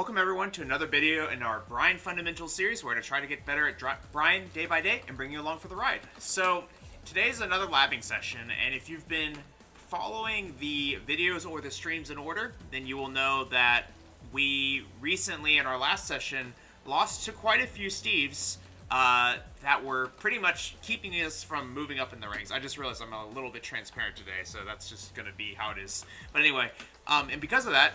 Welcome everyone to another video in our Bryan Fundamentals series. We're going to try to get better at Bryan day by day and bring you along for the ride. So today is another labbing session, and if you've been following the videos or the streams in order, then you will know that we recently in our last session lost to quite a few Steves that were pretty much keeping us from moving up in the ranks. I just realized I'm a little bit transparent today, so that's just going to be how it is. But anyway, and because of that,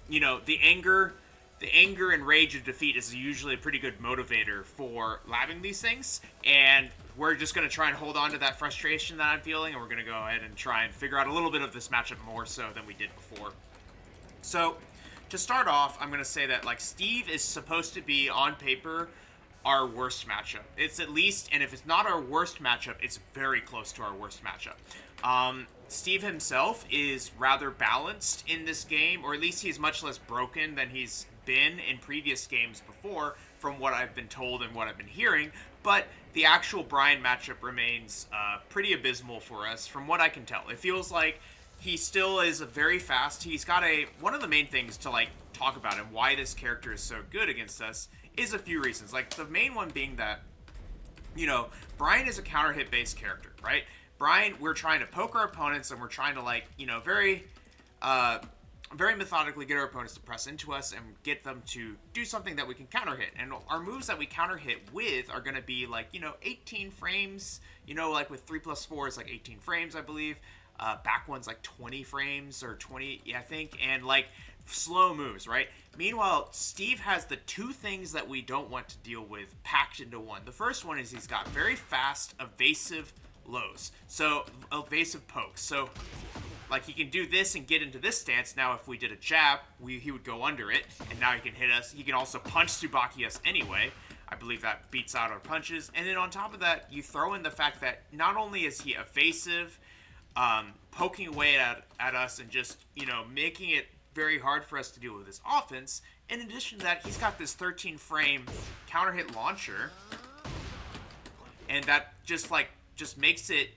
you know, the anger and rage of defeat is usually a pretty good motivator for labbing these things, and we're just going to try and hold on to that frustration that I'm feeling, and we're going to go ahead and try and figure out a little bit of this matchup more so than we did before. So, to start off, I'm going to say that, like, Steve is supposed to be, on paper, our worst matchup. It's at least, and if it's not our worst matchup, it's very close to our worst matchup. Steve himself is rather balanced in this game, or at least he's much less broken than he's been in previous games before, from what I've been told and what I've been hearing, but the actual Bryan matchup remains pretty abysmal for us, from what I can tell. It feels like he still is very fast. He's got one of the main things to, like, talk about and why this character is so good against us is a few reasons. Like, the main one being that, you know, Bryan is a counter hit based character, right? Bryan, we're trying to poke our opponents, and we're trying to, like, you know, very methodically get our opponents to press into us and get them to do something that we can counter hit. And our moves that we counter hit with are going to be, like, you know, 18 frames, you know, like with 3+4 is like 18 frames, I believe. Back one's like 20 frames or 20, yeah, I think, and like slow moves, right? Meanwhile, Steve has the two things that we don't want to deal with packed into one. The first one is he's got very fast, evasive lows. So, evasive pokes. So, like, he can do this and get into this stance. Now, if we did a jab, he would go under it, and now he can hit us. He can also punch Tsubaki us anyway. I believe that beats out our punches. And then on top of that, you throw in the fact that not only is he evasive, poking away at us and just, you know, making it very hard for us to deal with his offense. In addition to that, he's got this 13 frame counter hit launcher, and that just makes it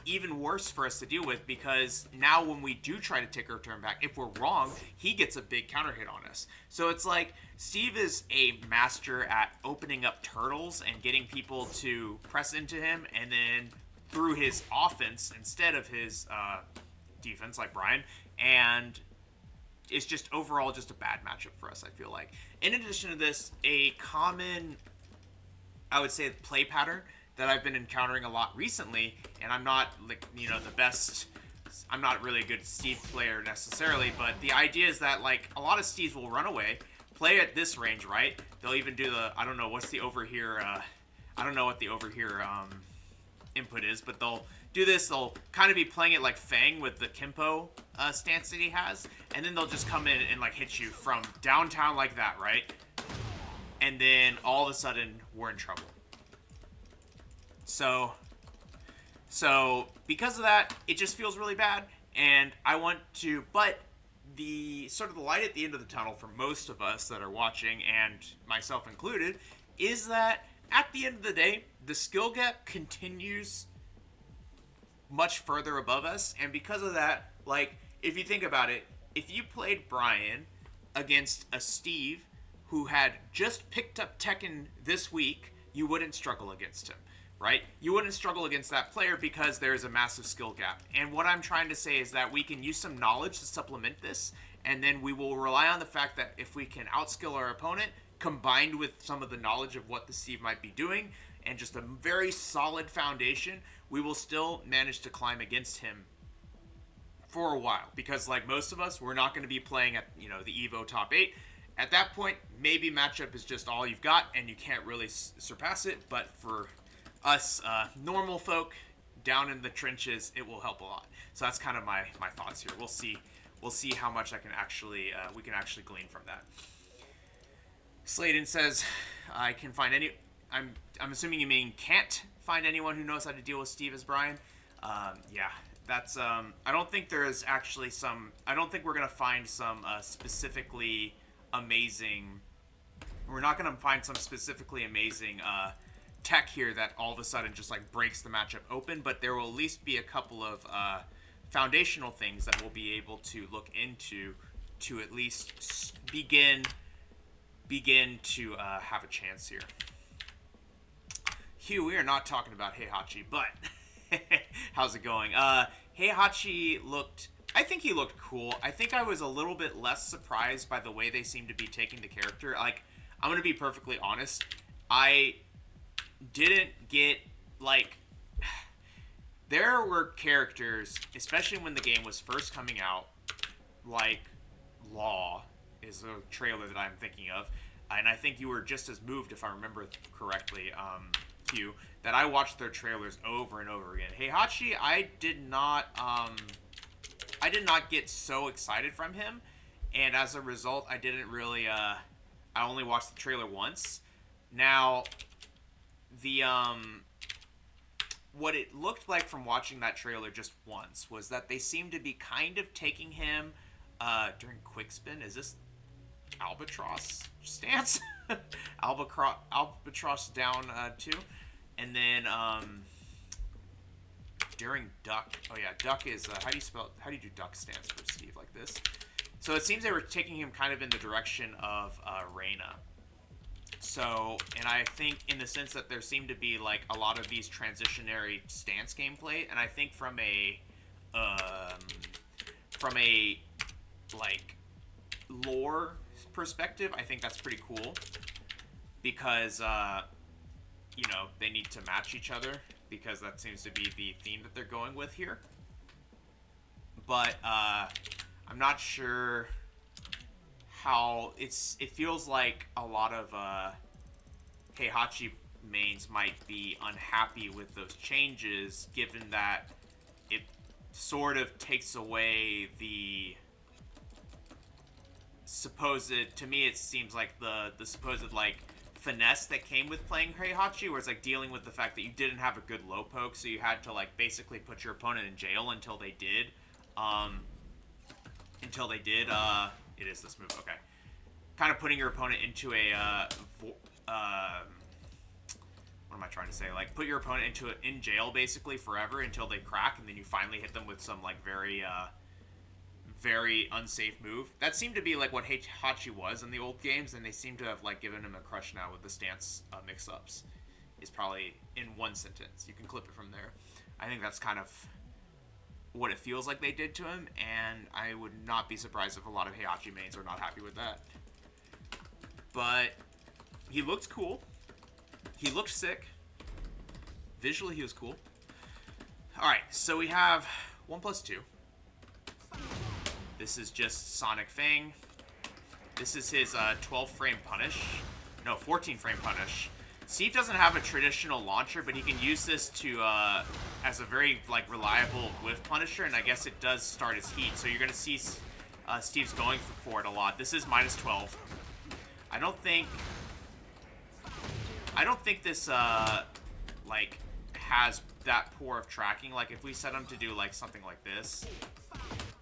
even worse for us to deal with, because now when we do try to take our turn back, if we're wrong, he gets a big counter hit on us. So it's like Steve is a master at opening up turtles and getting people to press into him, and then through his offense instead of his defense, like Bryan, and it's just overall just a bad matchup for us, I feel like. In addition to this, a common, I would say, play pattern that I've been encountering a lot recently, and I'm not, like, you know, the best, I'm not really a good Steve player necessarily, but the idea is that, like, a lot of Steves will run away, play at this range, right? They'll even do the, I don't know, what's the over here, I don't know what the over here, input is, but they'll do this. They'll kind of be playing it like Fang with the Kimpo stance that he has, and then they'll just come in and, like, hit you from downtown like that, right? And then all of a sudden we're in trouble. So because of that, it just feels really bad, and I want to, but the sort of the light at the end of the tunnel for most of us that are watching, and myself included, is that at the end of the day, the skill gap continues much further above us, and because of that, like, if you think about it, if you played Bryan against a Steve who had just picked up Tekken this week, you wouldn't struggle against him, right? You wouldn't struggle against that player because there's a massive skill gap. And what I'm trying to say is that we can use some knowledge to supplement this, and then we will rely on the fact that if we can outskill our opponent, combined with some of the knowledge of what the Steve might be doing, and just a very solid foundation, we will still manage to climb against him for a while. Because, like most of us, we're not going to be playing at, you know, the EVO top 8. At that point, maybe matchup is just all you've got, and you can't really surpass it. But for us normal folk down in the trenches, it will help a lot. So that's kind of my thoughts here. We'll see how much I can actually we can actually glean from that. Sladen says, I can find any... I'm assuming you mean can't find anyone who knows how to deal with Steve as Bryan. Yeah, that's... I don't think there is actually some... I don't think we're going to find some specifically amazing... We're not going to find some specifically amazing tech here that all of a sudden just, like, breaks the matchup open, but there will at least be a couple of foundational things that we'll be able to look into to at least begin to have a chance here. Hugh, we are not talking about Heihachi, but how's it going? Heihachi looked... I think he looked cool. I think I was a little bit less surprised by the way they seemed to be taking the character. Like, I'm going to be perfectly honest. I didn't get, like... There were characters, especially when the game was first coming out, like Law is a trailer that I'm thinking of. And I think you were just as moved, if I remember correctly, Q, that I watched their trailers over and over again. Heihachi, I did not get so excited from him, and as a result, I didn't really, I only watched the trailer once. Now, the, what it looked like from watching that trailer just once was that they seemed to be kind of taking him, during Quickspin. Is this Albatross stance? Albatross down, 2. And then, during Duck. Oh yeah, Duck is, how do you do Duck stance for Steve like this? So it seems they were taking him kind of in the direction of, Reina. So, and I think in the sense that there seemed to be, like, a lot of these transitionary stance gameplay, and I think from a, like, lore perspective, I think that's pretty cool. Because, you know, they need to match each other, because that seems to be the theme that they're going with here. But, I'm not sure how it feels like a lot of Heihachi mains might be unhappy with those changes, given that it sort of takes away the supposed, to me it seems like the supposed, like, finesse that came with playing Heihachi, where it's like dealing with the fact that you didn't have a good low poke, so you had to, like, basically put your opponent in jail until they did. It is this move, okay. Kind of putting your opponent into a, what am I trying to say? Like, put your opponent in jail, basically, forever until they crack, and then you finally hit them with some, like, very, very unsafe move. That seemed to be, like, what Heihachi was in the old games, and they seem to have, like, given him a crush now with the stance mix-ups. Is probably in one sentence. You can clip it from there. I think that's kind of what it feels like they did to him, and I would not be surprised if a lot of Heihachi mains are not happy with that. But he looked cool. He looked sick. Visually, he was cool. Alright, so we have 1+2. This is just Sonic Fang. This is his 12-frame punish. No, 14-frame punish. Steve doesn't have a traditional launcher, but he can use this to as a very, like, reliable whiff punisher, and I guess it does start his heat. So you're going to see Steve's going for it a lot. This is -12. I don't think this like has that poor of tracking. Like, if we set him to do, like, something like this,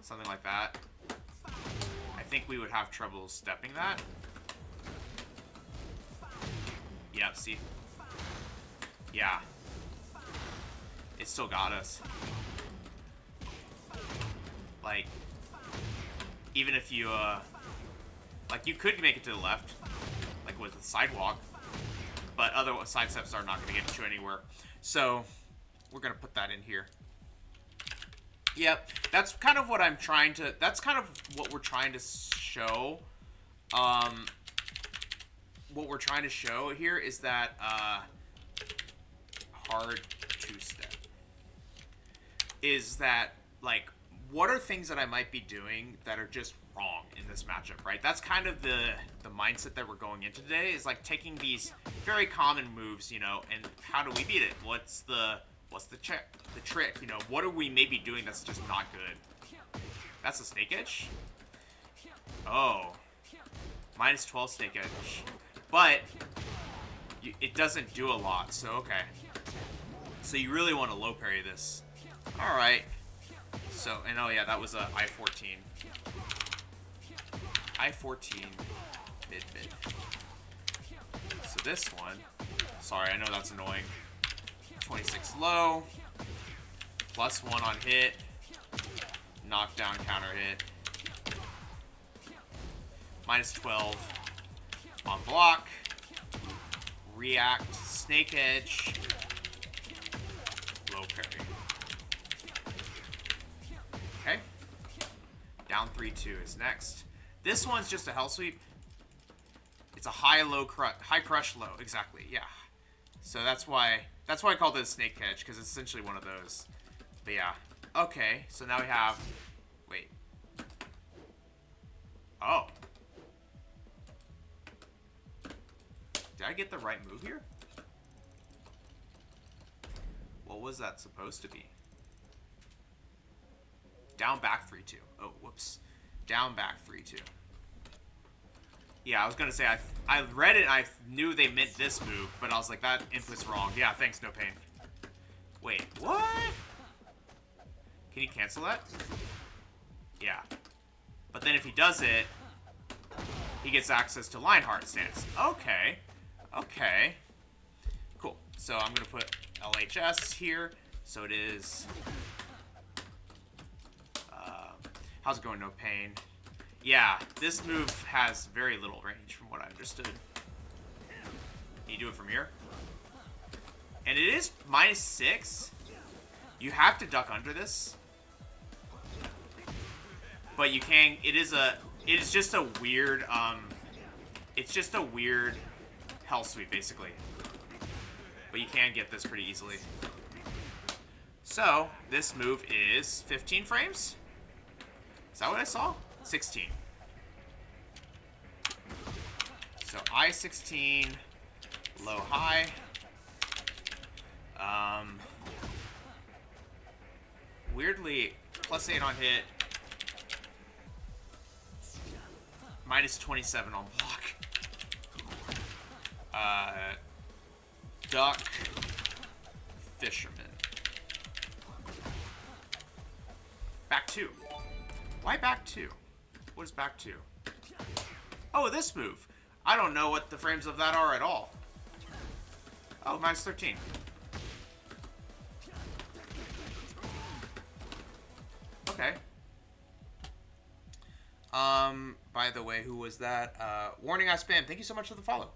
something like that, I think we would have trouble stepping that. Yeah, see? Yeah. It still got us. Like, even if you, like, you could make it to the left, like with the sidewalk, but other side steps are not going to get you anywhere. So, we're going to put that in here. Yep, that's kind of what I'm trying to, that's kind of what we're trying to show. What we're trying to show here is that hard two-step is that, like, what are things that I might be doing that are just wrong in this matchup, right? That's kind of the mindset that we're going into today, is like taking these very common moves, you know, and how do we beat it? What's the trick, you know? What are we maybe doing that's just not good? That's a snake edge? Oh. -12 snake edge. But it doesn't do a lot, so okay. So you really want to low parry this. Alright. So, and oh yeah, that was a I-14. I-14 mid. So this one, sorry, I know that's annoying. 26 low, +1 on hit, knockdown counter hit. Minus 12 on block. React, snake edge, low parry. Okay. Down 3-2 is next. This one's just a hell sweep. It's a high crush low, exactly. Yeah. So that's why I called it a snake edge, because it's essentially one of those. But yeah. Okay, so now we have, wait. Oh. Did I get the right move here? What was that supposed to be? Down back 3-2. Oh, whoops. Down back 3-2. Yeah, I was gonna say I read it and I knew they meant this move, but I was like, that input's wrong. Yeah, thanks, no pain. Wait, what? Can you cancel that? Yeah. But then if he does it, he gets access to Lionheart stance. Okay. Okay. Cool. So I'm gonna put LHS here. So it is. How's it going, no pain? Yeah, this move has very little range from what I understood. Can you do it from here? And it is -6. You have to duck under this. But you can, it is just a weird, it's just a weird hell sweep, basically. But you can get this pretty easily. So, this move is 15 frames? Is that what I saw? 16. So I-16, low high. Weirdly, +8 on hit. -27 on block. Duck. Fisherman. Back 2. Why back 2? What is back 2? Oh, this move. I don't know what the frames of that are at all. Oh, -13. Okay. By the way, who was that? Warning I spam. Thank you so much for the follow.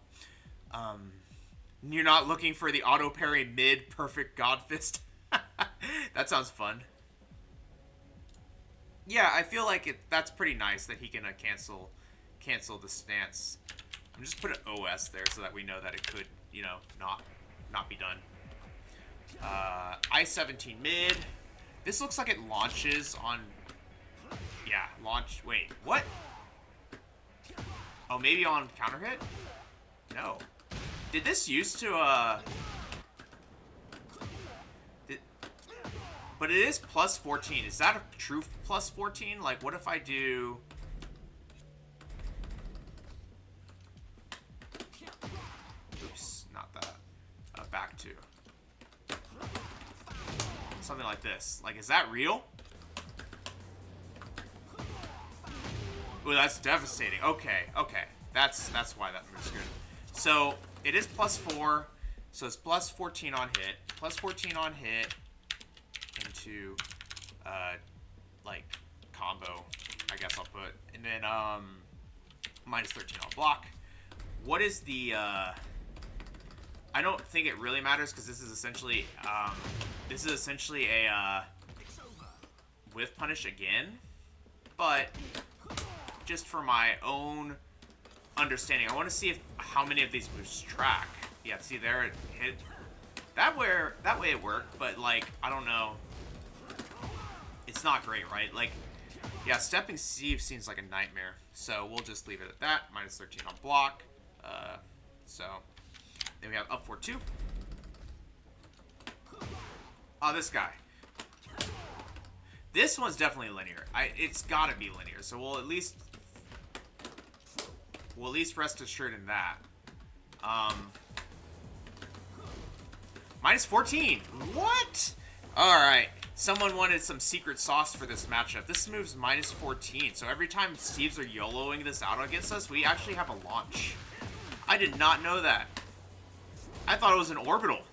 You're not looking for the auto parry mid perfect God Fist? That sounds fun. Yeah, I feel like that's pretty nice that he can cancel the stance. I'm just put an OS there so that we know that it could, you know, not be done. I-17 mid. This looks like it launches on. Yeah, launch. Wait, what? Oh, maybe on counter hit? No. Did this used to but it is +14. Is that a true +14? Like, what if I do? Oops, not that. Back 2. Something like this. Like, is that real? Ooh, that's devastating. Okay, okay. That's why that move's good. So, it is +4. So it's +14 on hit. +14 on hit into, like, combo, I guess I'll put. And then, -13 on block. What is the, I don't think it really matters because this is essentially, a, whiff punish again. But just for my own understanding, I want to see how many of these moves track. Yeah, see there it hit. That way it worked, but like I don't know. It's not great, right? Like, yeah, stepping Steve seems like a nightmare. So we'll just leave it at that. -13 on block. So then we have up 4-2. Oh, this guy. This one's definitely linear. It's gotta be linear. So we'll at least rest assured in that. -14. What? All right. Someone wanted some secret sauce for this matchup. This move's -14. So every time Steves are YOLOing this out against us, we actually have a launch. I did not know that. I thought it was an orbital.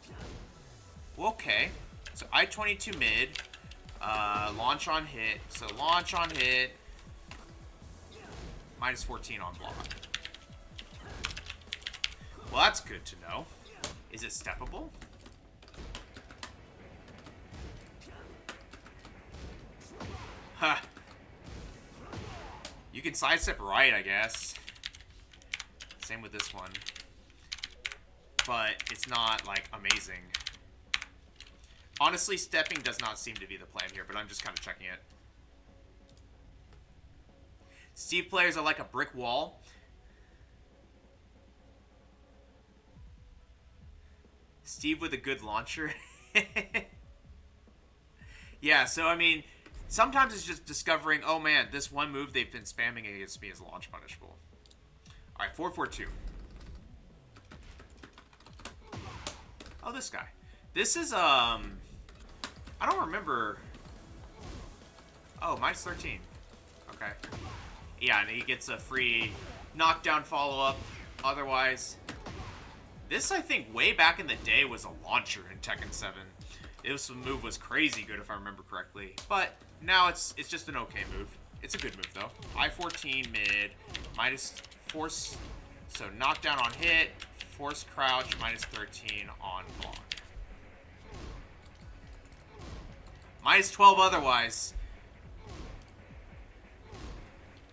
Okay. So I-22 mid. Launch on hit. So launch on hit. Minus 14 on block. Well, that's good to know. Is it steppable? Huh. You can sidestep right, I guess. Same with this one. But it's not, like, amazing. Honestly, stepping does not seem to be the plan here, but I'm just kind of checking it. Steve players are like a brick wall. Steve with a good launcher. Yeah, so, I mean, sometimes it's just discovering, oh, man, this one move they've been spamming against me is launch punishable. All right, 4-4-2. Oh, this guy. This is, I don't remember. Oh, minus 13. Okay. Yeah, and he gets a free knockdown follow-up. Otherwise, this, I think, way back in the day was a launcher in Tekken 7. This move was crazy good, if I remember correctly. But now it's just an okay move. It's a good move, though. I-14 mid, minus force, so knockdown on hit, force crouch, minus 13 on block. Minus 12 otherwise.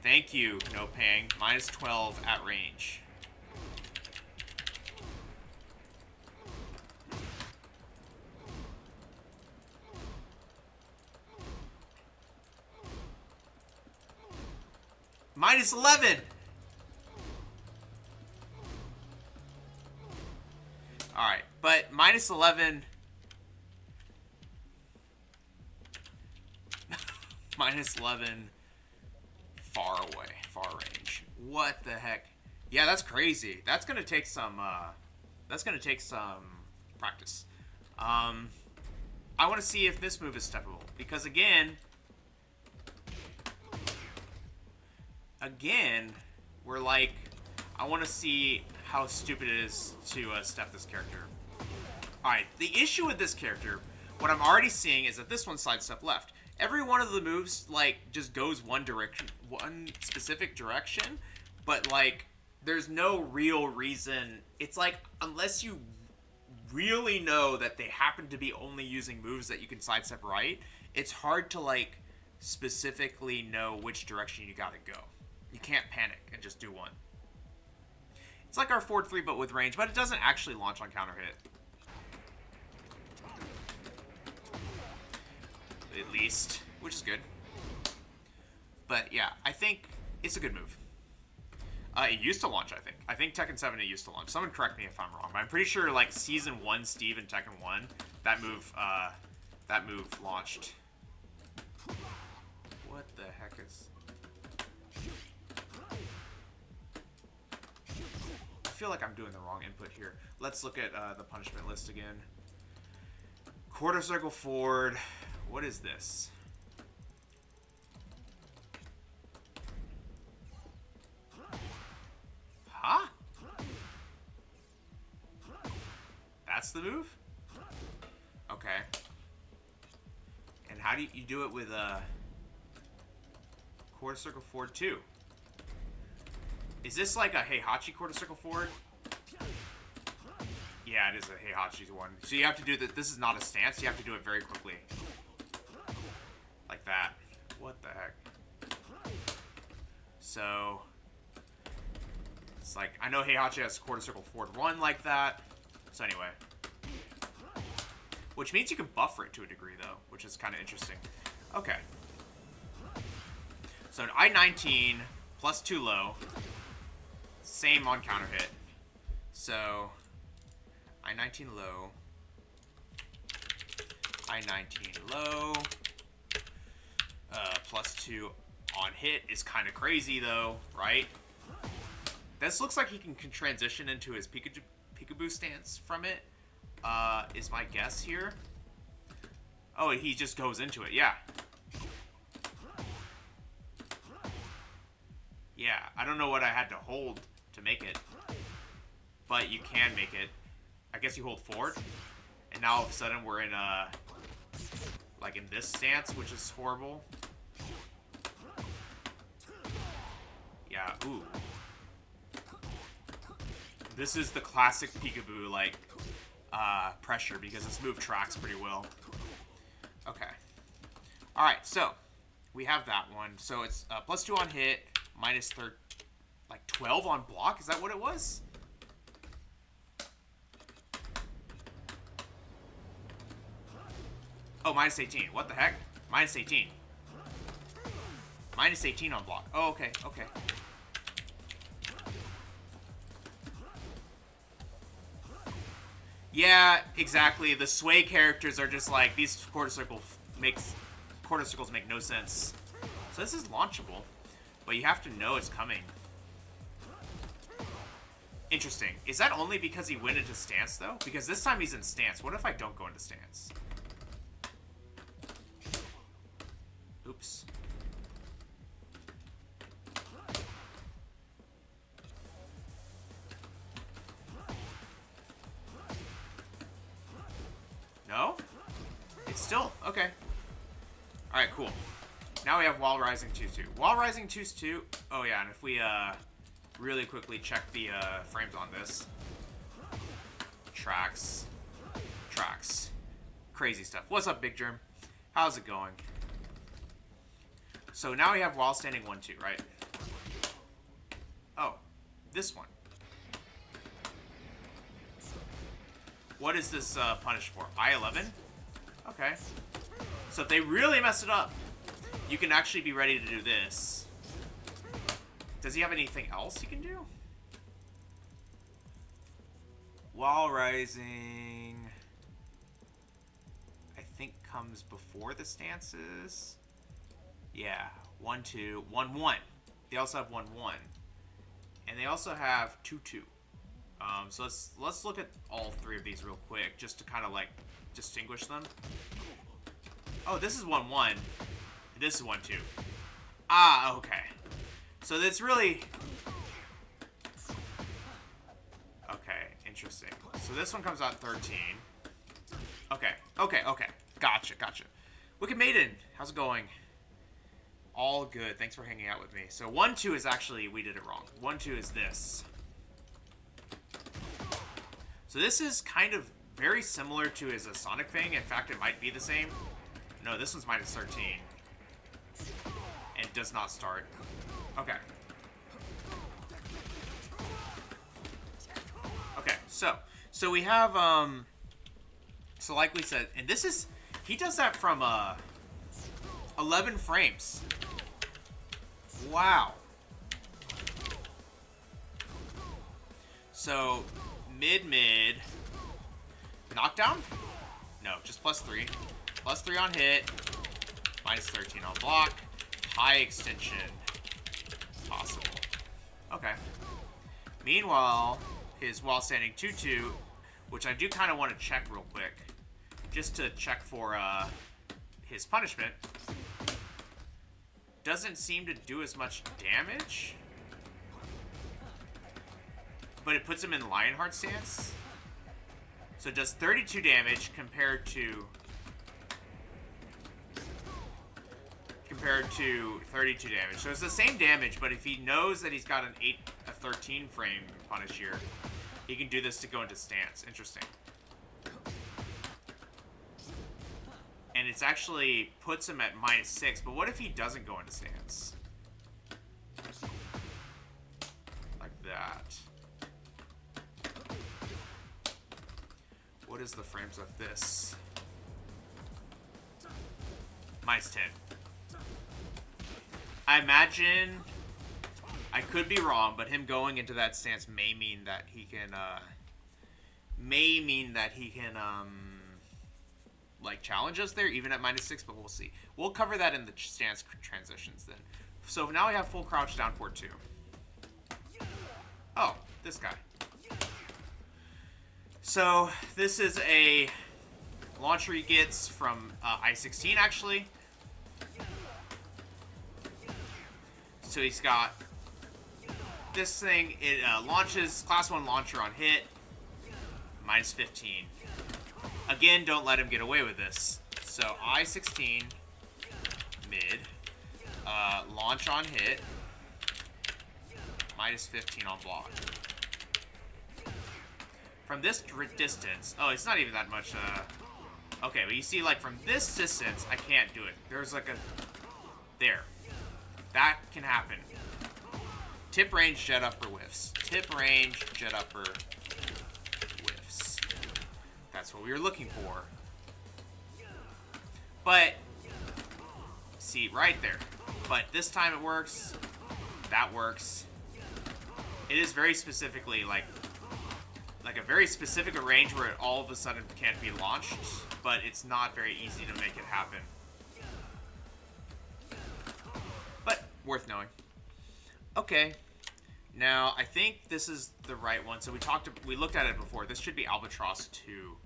Thank you, No Pang. Minus 12 at range. Minus 11! Alright, but minus 11... minus 11... far away, far range. What the heck? Yeah, that's crazy. That's gonna take some, practice. I want to see if this move is steppable. Because again, we're like, I want to see how stupid it is to step this character. Alright, the issue with this character, what I'm already seeing is that this one's sidestep left. Every one of the moves, like, just goes one direction, one specific direction, but, like, there's no real reason. It's like, unless you really know that they happen to be only using moves that you can sidestep right, it's hard to, like, specifically know which direction you gotta go. You can't panic and just do one. It's like our forward 3 but with range, but it doesn't actually launch on counter hit. At least, which is good. But yeah, I think it's a good move. It used to launch, I think. I think Tekken 7 it used to launch. Someone correct me if I'm wrong, but I'm pretty sure like Season 1 Steve in Tekken 1, that move launched. What the heck is... I feel like I'm doing the wrong input here. Let's look at the punishment list again. Quarter circle forward. What is this? Huh? That's the move? Okay. And how do you do it with a quarter circle forward too? Is this like a Heihachi quarter circle forward? Yeah, it is a Heihachi's one. So you have to do that. This is not a stance. You have to do it very quickly. Like that. What the heck? So it's like, I know Heihachi has quarter circle forward 1 like that. So anyway. Which means you can buffer it to a degree though, which is kind of interesting. Okay. So an I-19 plus 2 low. Same on counter hit. So I-19 low. I-19 low. Plus 2 on hit is kind of crazy though, right? This looks like he can transition into his peekaboo stance from it, is my guess here. Oh, he just goes into it, yeah. Yeah, I don't know what I had to hold to make it, but you can make it. I guess you hold forward, and now all of a sudden we're in like in this stance, which is horrible. Yeah, ooh. This is the classic peekaboo, like, pressure, because this move tracks pretty well. Okay. Alright, so, we have that one. So it's +2 on hit, minus 12 on block? Is that what it was? Oh, minus 18. What the heck? Minus 18. Minus 18 on block. Oh, okay, okay. Yeah, exactly. The sway characters are just like, these quarter circles make no sense. So this is launchable, but you have to know it's coming. Interesting. Is that only because he went into stance, though? Because this time he's in stance. What if I don't go into stance? Oops. No? It's still... Okay. Alright, cool. Now we have Wall Rising 2-2. Wall Rising 2-2... Oh, yeah, and if we, really quickly check the, frames on this. Tracks. Tracks. Crazy stuff. What's up, Big Germ? How's it going? So now we have Wall Standing 1-2, right? Oh. This one. What is this, punished for? I-11? Okay. So if they really mess it up, you can actually be ready to do this. Does he have anything else he can do? Wall Rising, I think, comes before the stances. Yeah, 1-2, 1-1. They also have 1-1, and they also have 2-2. So let's look at all three of these real quick, just to kind of like distinguish them. Oh, this is 1-1. This is 1-2. Ah, okay. So it's really... Okay, interesting. So this one comes out 13. Okay, okay, okay. Gotcha, gotcha. Wicked Maiden, how's it going? All good. Thanks for hanging out with me. So 1-2 is actually... We did it wrong. 1-2 is this. So this is kind of very similar to his Sonic thing. In fact, it might be the same. No, this one's minus 13. And does not start. Okay. Okay, so we have, so like we said, and this is, he does that from, 11 frames. Wow. So, mid, knockdown? No, just +3. +3 on hit, minus 13 on block, high extension, possible. Okay. Meanwhile, his While Standing 2-2, which I do kind of want to check real quick, just to check for his punishment, doesn't seem to do as much damage, but it puts him in Lionheart stance. So it does 32 damage compared to 32 damage. So it's the same damage, but if he knows that he's got a 13 frame punish here, he can do this to go into stance. Interesting. And it's actually puts him at -6, but what if he doesn't go into stance? Like that. What is the frames of this? -10. I imagine, I could be wrong, but him going into that stance may mean that he can, like, challenge us there, even at -6, but we'll see. We'll cover that in the stance transitions then. So now we have full crouch down 4-2. Oh, this guy. So this is a launcher he gets from I-16, actually. So he's got this thing. It launches class 1 launcher on hit, -15. Again, don't let him get away with this. So I-16 mid, launch on hit, Minus 15 on block. From this distance... Oh, it's not even that much... Okay, but you see, like, from this distance, I can't do it. There's, like, a... There. That can happen. Tip range, jet upper, whiffs. Tip range, jet upper, whiffs. That's what we were looking for. But... See, right there. But this time it works. That works. It is very specifically, like a very specific range where it all of a sudden can't be launched, but it's not very easy to make it happen. But worth knowing. Okay. Now, I think this is the right one. So we looked at it before. This should be Albatross 2.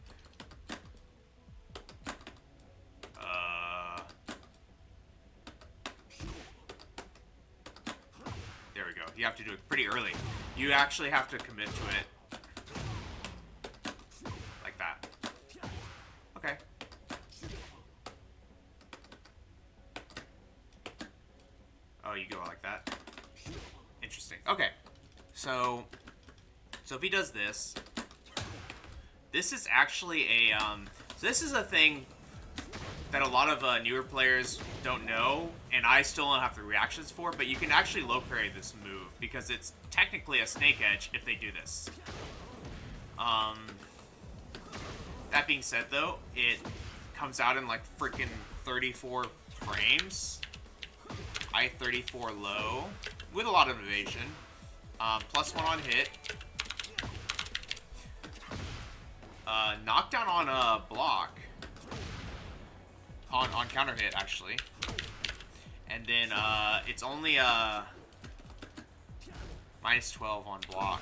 There we go. You have to do it pretty early. You actually have to commit to it. Like that. Okay. Oh, you go like that. Interesting. Okay. So if he does this, this is actually a, so this is a thing that a lot of newer players don't know, and I still don't have the reactions for, but you can actually low parry this move, because it's technically a snake edge if they do this. That being said, though, it comes out in like freaking 34 frames. I-34 low, with a lot of evasion. +1 on hit. Knockdown on block. On counter hit, actually. And then it's only -12 on block.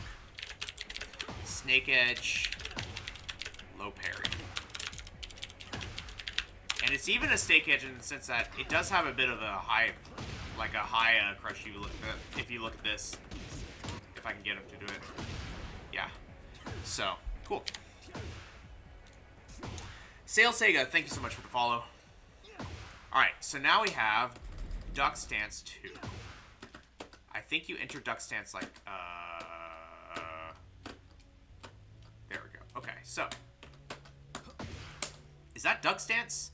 Snake edge, low parry. And it's even a snake edge in the sense that it does have a bit of a high, like a high crush. If you look at this, if I can get him to do it, yeah. So cool. Sail Sega, thank you so much for the follow. Alright, so now we have Duck Stance 2. I think you enter Duck Stance like, there we go. Okay, so. Is that Duck Stance?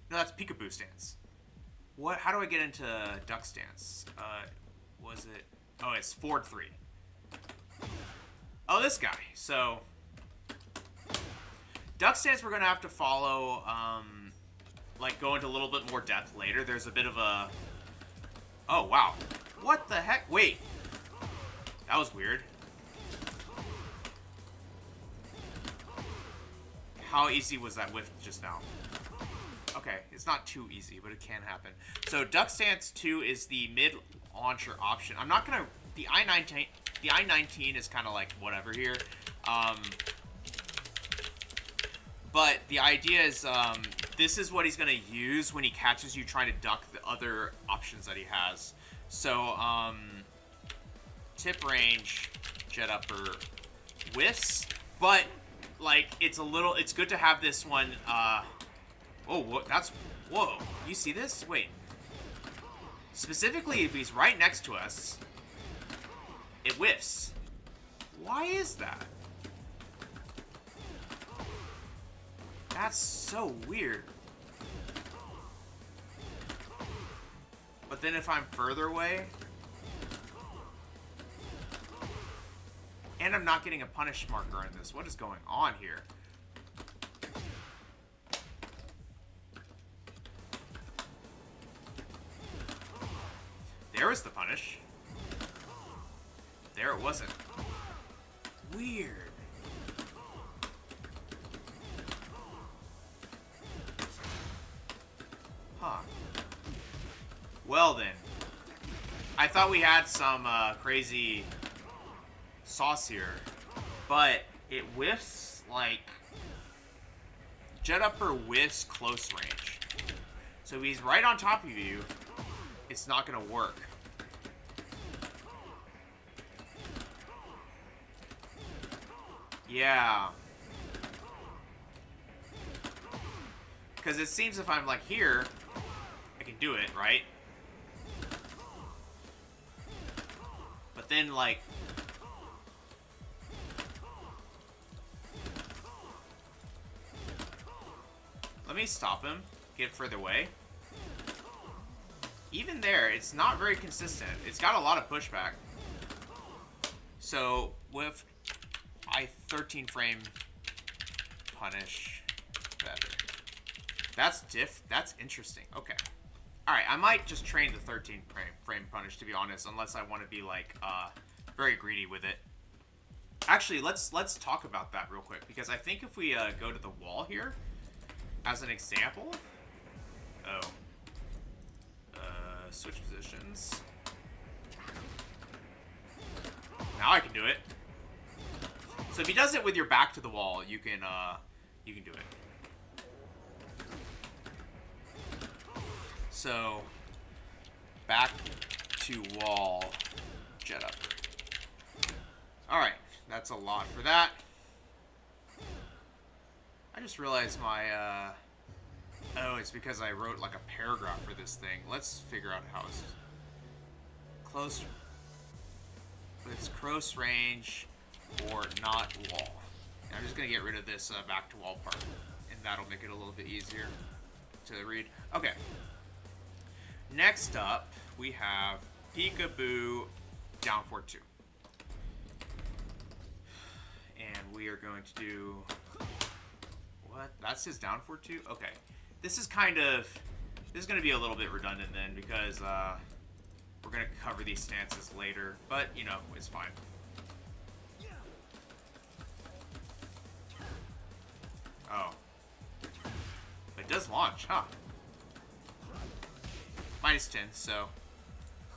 No, that's Peekaboo Stance. What? How do I get into Duck Stance? Was it? Oh, it's forward 3. Oh, this guy. So, Duck Stance we're going to have to follow, like, go into a little bit more depth later. There's a bit of a... Oh, wow. What the heck? Wait. That was weird. How easy was that whiff just now? Okay, it's not too easy, but it can happen. So, Duck Stance 2 is the mid-launcher option. I'm not going to... The I-19 is kind of like whatever here. But the idea is, this is what he's going to use when he catches you trying to duck the other options that he has. So, tip range, jet upper, whiffs, but, like, it's good to have this one, oh, whoa, you see this? Wait. Specifically, if he's right next to us, it whiffs. Why is that? That's so weird. But then if I'm further away, and I'm not getting a punish marker in this, what is going on here? There was the punish. There it wasn't. Weird. Huh. Well then. I thought we had some crazy sauce here. But it whiffs like... Jet upper whiffs close range. So if he's right on top of you, it's not going to work. Yeah. Because it seems if I'm like here, I can do it, right? But But then, like... Let me stop him. Get further away. Even there, it's not very consistent. It's got a lot of pushback. So, with... 13 frame punish better. That's interesting. Okay. Alright, I might just train the 13 frame punish, to be honest, unless I want to be, like, very greedy with it. Actually, let's talk about that real quick, because I think if we go to the wall here, as an example... Oh. Switch positions. Now I can do it. So if he does it with your back to the wall, you can do it. So, back to wall, jet up. Alright, that's a lot for that. I just realized my, oh, it's because I wrote like a paragraph for this thing. Let's figure out how it's close. It's close range or not wall. And I'm just going to get rid of this back to wall part. And that'll make it a little bit easier to read. Okay. Next up, we have Peekaboo down 4-2. And we are going to do... What? That's his down 4-2? Okay. This is kind of... This is going to be a little bit redundant then, because we're going to cover these stances later. But, you know, it's fine. Oh. It does launch, huh? -10, so...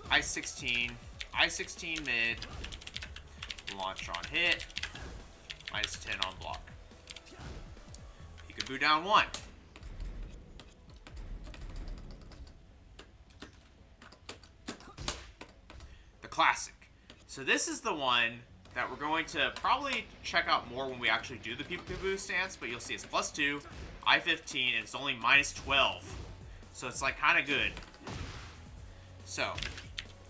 I-16 mid. Launch on hit. -10 on block. Peekaboo down 1. The classic. So this is the one that we're going to probably check out more when we actually do the Peekaboo stance, but you'll see it's +2, I-15, and it's only -12. So it's like kind of good. So,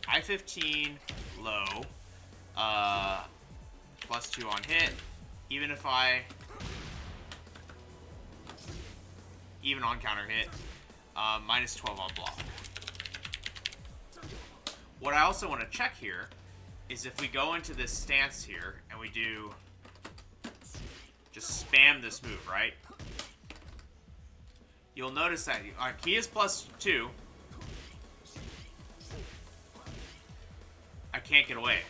I-15 low, +2 on hit, even on counter hit, -12 on block. What I also want to check here is if we go into this stance here and we do just spam this move, right? You'll notice that he is +2. I can't get away.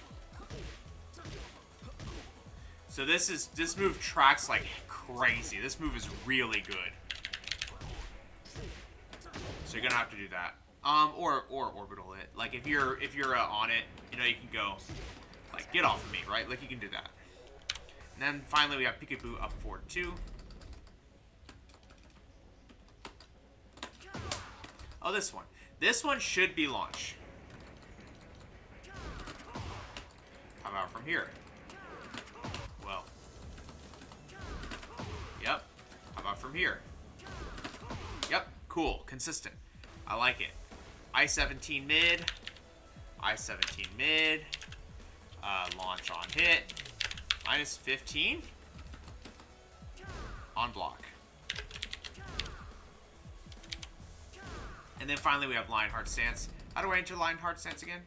So this move tracks like crazy. This move is really good. So you're gonna have to do that. Or orbital it. Like if you're on it, you know, you can go like get off of me, right? Like you can do that. And then finally we have Peekaboo up 4-2. Oh, this one. This one should be launch. How about from here? Well. Yep. How about from here? Yep. Cool. Consistent. I like it. I-17 mid. I-17 mid. Launch on hit. -15 on block. And then finally we have Lionheart stance. How do I enter Lionheart stance again?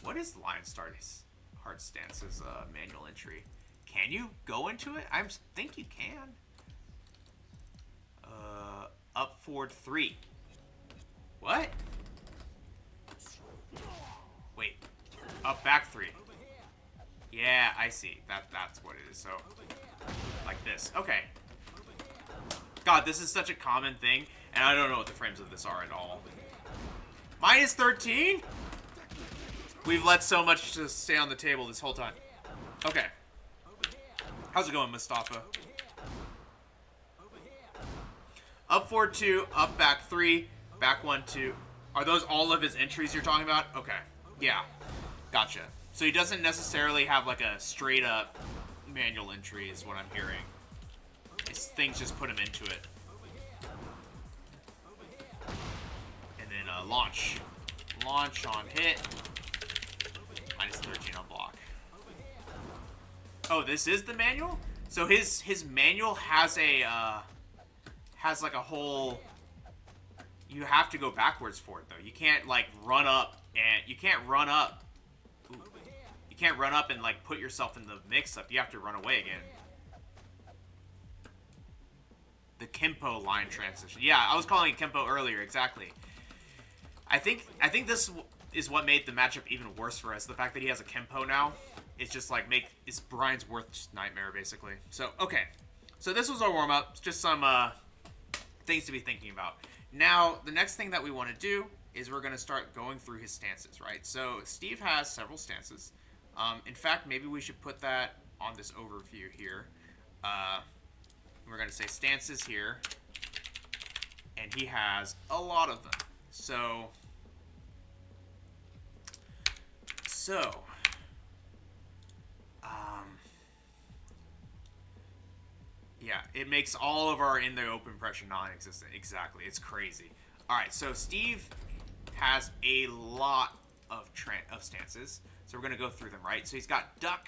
What is Lionheart stance's manual entry? Can you go into it? I think you can. Up forward 3. What? Wait. Up back 3. Yeah, I see. That's what it is. So, like this. Okay. God, this is such a common thing, and I don't know what the frames of this are at all. -13? We've let so much to stay on the table this whole time. Okay. How's it going, Mustafa? Up 4-2, up back 3, back 1-2. Are those all of his entries you're talking about? Okay. Yeah. Gotcha. So he doesn't necessarily have like a straight up manual entry is what I'm hearing. Things just put him into it. Launch. Launch on hit. Minus 13 on block. Oh, this is the manual? So his manual has a, has like a whole... You have to go backwards for it, though. You can't, like, run up and... You can't run up... Ooh. You can't run up and, like, put yourself in the mix-up. You have to run away again. The Kempo line transition. Yeah, I was calling it Kempo earlier, exactly. I think this is what made the matchup even worse for us. The fact that he has a Kempo now. It's just, like, it's Bryan's worst nightmare, basically. So, okay. So this was our warm-up. Just some, things to be thinking about. Now, the next thing that we want to do is we're going to start going through his stances, right? So, Steve has several stances. In fact, maybe we should put that on this overview here. We're going to say stances here. And he has a lot of them. So, yeah, it makes all of our in the open pressure non-existent. Exactly. It's crazy. All right, so Steve has a lot of stances. So we're going to go through them, right? So he's got duck,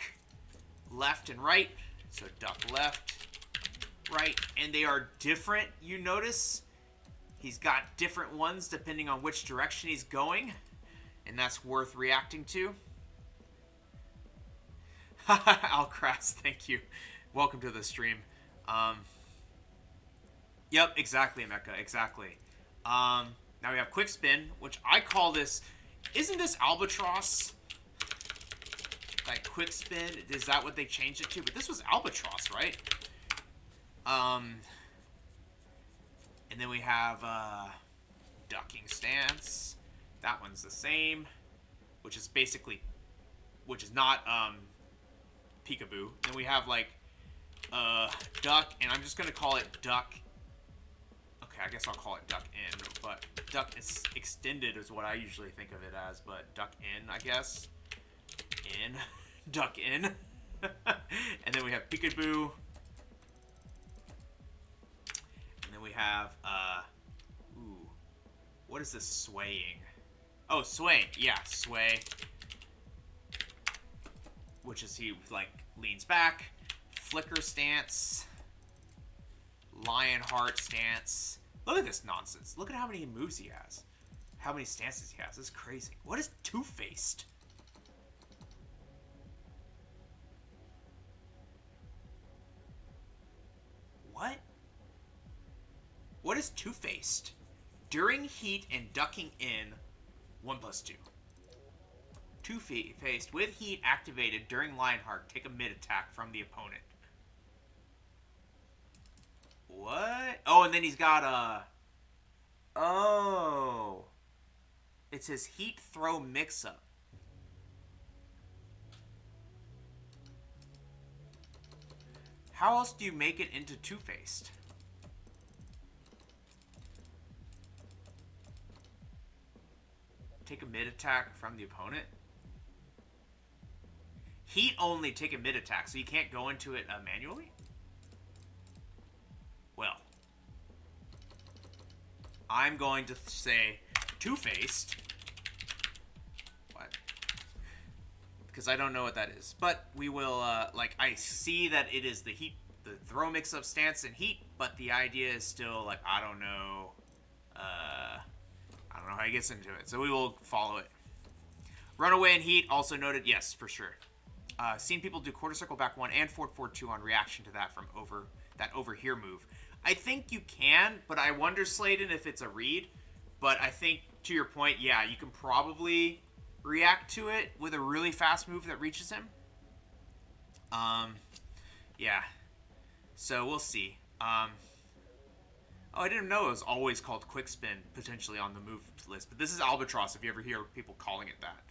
left, and right. So duck, left, right. And they are different, you notice. He's got different ones depending on which direction he's going. And that's worth reacting to. Alcraz, thank you. Welcome to the stream. Yep, exactly, Mecca, exactly. Now we have quick spin, which I call this... Isn't this Albatross? Like, quick spin? Is that what they changed it to? But this was Albatross, right? And then we have, ducking stance. That one's the same. Which is basically... Which is not, peekaboo. Then we have, like, duck, and I'm just gonna call it duck. Okay, I guess I'll call it duck in, but duck is extended is what I usually think of it as, but duck in, I guess. In. Duck in. And then we have peekaboo. And then we have, ooh. What is this swaying? Oh, swaying. Yeah, sway. Which is he, like, leans back. Flicker stance. Lionheart stance. Look at this nonsense. Look at how many moves he has. How many stances he has. This is crazy. What is Two-Faced? What? What is Two-Faced? During heat and ducking in, 1+2. Two-Faced with heat activated during Lionheart. Take a mid-attack from the opponent. What? Oh, and then he's got a... Oh. It's his heat throw mix-up. How else do you make it into Two-Faced? Take a mid-attack from the opponent? Heat only take a mid-attack, so you can't go into it manually? Well, I'm going to say Two-Faced. What? Because I don't know what that is. But we will, like, I see that it is the heat, the throw mix-up stance and heat, but the idea is still, like, I don't know how he gets into it. So we will follow it. Runaway and heat, also noted, yes, for sure. Seen people do quarter circle back 1 and forward forward 2 on reaction to that from over here move. I think you can, but I wonder, Sladen, if it's a read. But I think, to your point, yeah, you can probably react to it with a really fast move that reaches him. Yeah. So we'll see. Oh, I didn't know it was always called quick spin, potentially on the move list. But this is Albatross, if you ever hear people calling it that.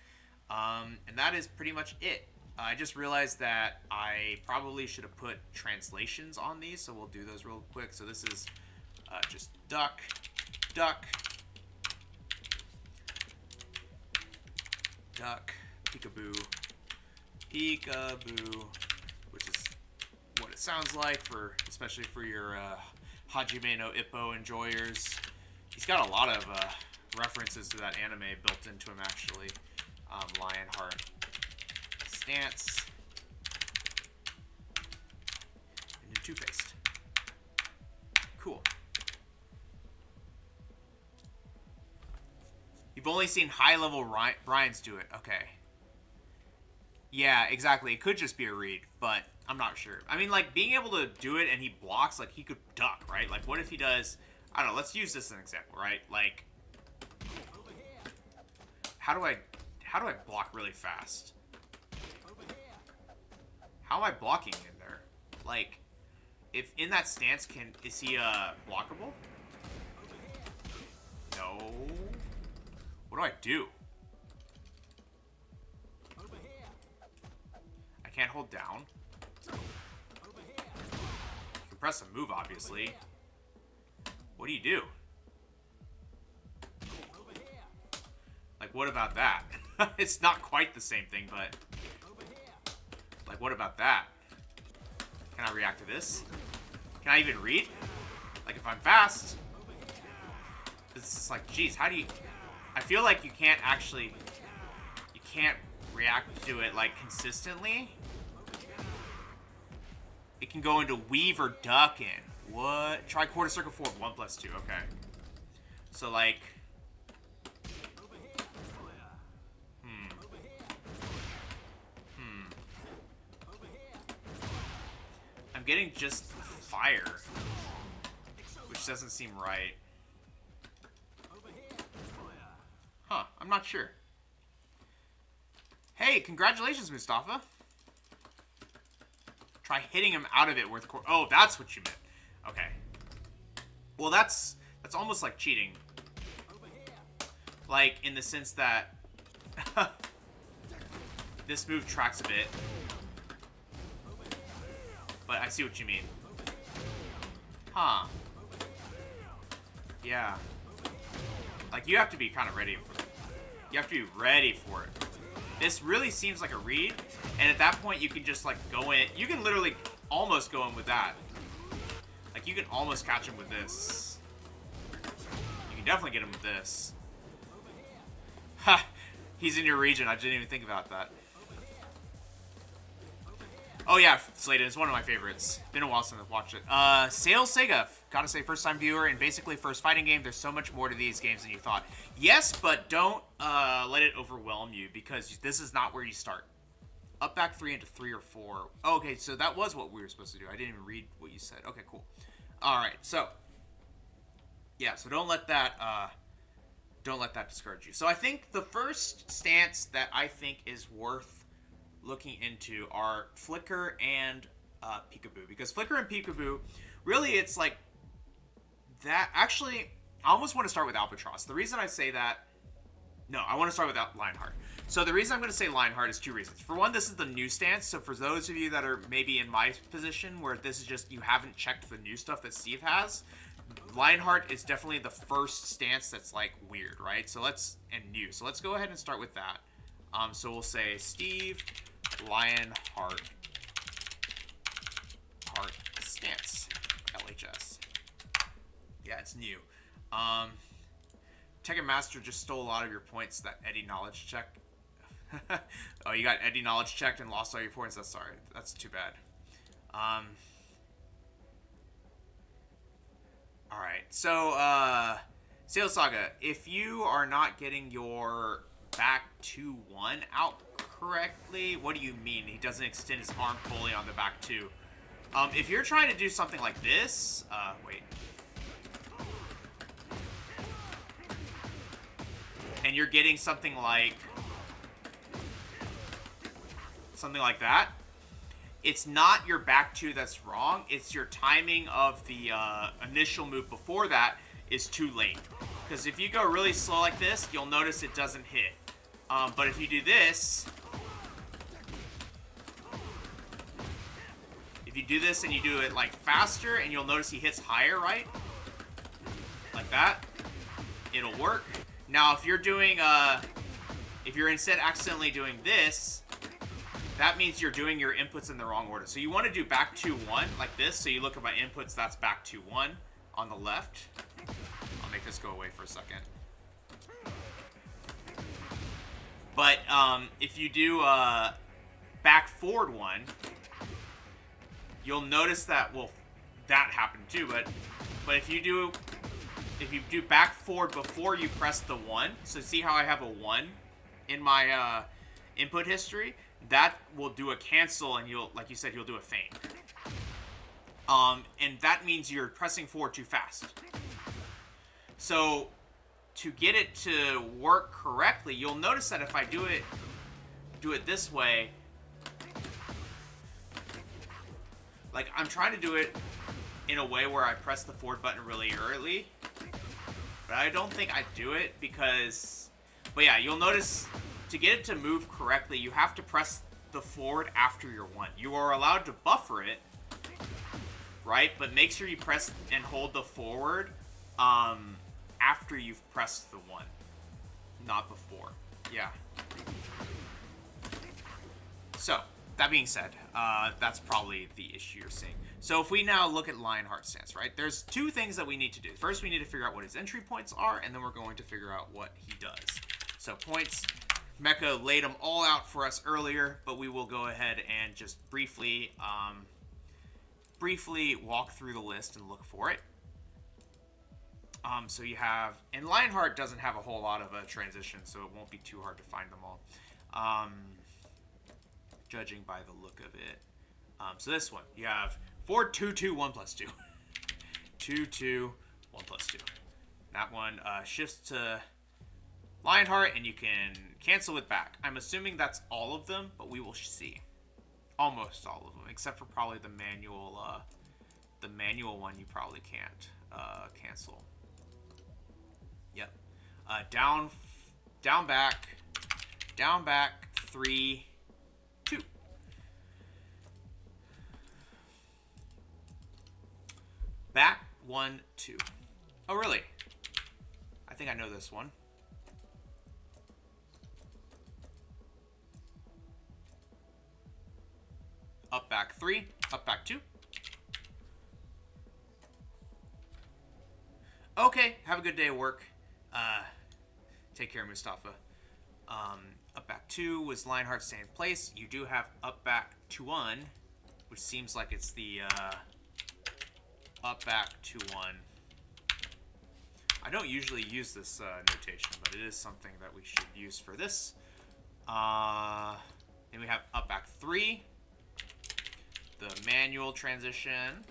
And that is pretty much it. I just realized that I probably should have put translations on these, so we'll do those real quick. So this is just duck, duck, duck, peekaboo, peekaboo, which is what it sounds like, especially for your Hajime no Ippo enjoyers. He's got a lot of references to that anime built into him, actually. Lionheart stance. And then Two-Faced. Cool. You've only seen high-level Bryans do it. Okay. Yeah, exactly. It could just be a read, but I'm not sure. I mean, like, being able to do it and he blocks, like, he could duck, right? Like, what if he does... I don't know, let's use this as an example, right? Like... How do I block really fast? How am I blocking in there? Like, if in that stance, is he, blockable? No. What do I do? I can't hold down. You can press a move, obviously. What do you do? Like, what about that? It's not quite the same thing, but... Like, what about that? Can I react to this? Can I even read? Like, if I'm fast... It's like, geez, how do you... I feel like you can't actually... You can't react to it, like, consistently. It can go into weave or duck in. What? Try quarter circle forward. 1+2. Okay. So, like... I'm getting just fire. Which doesn't seem right. Huh. I'm not sure. Hey, congratulations, Mustafa. Try hitting him out of it with... Oh, that's what you meant. Okay. Well, that's almost like cheating. Like, in the sense that... this move tracks a bit. But I see what you mean. Huh. Yeah. Like, you have to be kind of ready for it. You have to be ready for it. This really seems like a read, and at that point you can just, like, go in. You can literally almost go in with that. Like, you can almost catch him with this. You can definitely get him with this. Ha! He's in your region. I didn't even think about that. Oh yeah, Sladen, it's one of my favorites. Been a while since I've watched it. Sales Sega. Gotta say, first time viewer and basically first fighting game. There's so much more to these games than you thought. Yes, but don't let it overwhelm you, because this is not where you start. Up back 3 into 3 or 4. Oh, okay, so that was what we were supposed to do. I didn't even read what you said. Okay, cool. Alright, so. Yeah, so don't let that discourage you. So I think the first stance that I think is worth looking into are Flicker and Peekaboo, because Flicker and Peekaboo, really, it's like that. Actually, I almost want to start with Albatross. The reason I say that, no, I want to start with Lionheart. So the reason I'm going to say Lionheart is two reasons. For one, this is the new stance. So for those of you that are maybe in my position where this is just you haven't checked the new stuff that Steve has, Lionheart is definitely the first stance that's like weird, right? So let's go ahead and start with that. So we'll say Steve Lionheart stance LHS. Yeah, it's new. Tekken Master just stole a lot of your points. That Eddie knowledge check. Oh, you got Eddie knowledge checked and lost all your points. That's sorry. That's too bad. All right. So, Sales Saga, if you are not getting your back 2-1 out correctly, what do you mean? He doesn't extend his arm fully on the back 2. If you're trying to do something like this, wait. And you're getting something like that, it's not your back 2 that's wrong, it's your timing of the initial move before that is too late. Because if you go really slow like this, you'll notice it doesn't hit. But if you do this, and you do it like faster, and you'll notice he hits higher, right? Like that, it'll work. Now, if you're doing, if you're instead accidentally doing this, that means you're doing your inputs in the wrong order. So you want to do back 2-1 like this. So you look at my inputs, that's back 2-1 on the left. I'll make this go away for a second. But if you do back forward one, you'll notice that, well, that happened too, but if you do back forward before you press the 1, so see how I have a 1 in my input history, that will do a cancel, and you'll, like you said, you'll do a feint. And that means you're pressing forward too fast. So to get it to work correctly, you'll notice that if I do it this way, like I'm trying to do it in a way where I press the forward button really early, but I don't think I do it because, but yeah, you'll notice to get it to move correctly, you have to press the forward after your 1. You are allowed to buffer it, right? But make sure you press and hold the forward after you've pressed the 1, not before. Yeah. So, that being said, that's probably the issue you're seeing. So if we now look at Lionheart's stance, right? There's 2 things that we need to do. First, we need to figure out what his entry points are, and then we're going to figure out what he does. So points, Mecha laid them all out for us earlier, but we will go ahead and just briefly walk through the list and look for it. So you have, and Lionheart doesn't have a whole lot of a transition, so it won't be too hard to find them all. Judging by the look of it. So this one, you have 4, 2, 2, 1 plus 2. 2, 2, 1 plus 2. That one shifts to Lionheart, and you can cancel with back. I'm assuming that's all of them, but we will see. Almost all of them, except for probably the manual one you probably can't cancel. Yep. Down, back, 3, 2. Back, 1, 2. Oh, really? I think I know this one. Up, back, 3. Up, back, 2. Okay, have a good day at work. Take care, Mustafa. Up, back, 2 was Lionheart staying in place. You do have up, back, 2, 1, which seems like it's the up, back, 2, 1. I don't usually use this notation, but it is something that we should use for this. Then we have up, back, 3. The manual transition.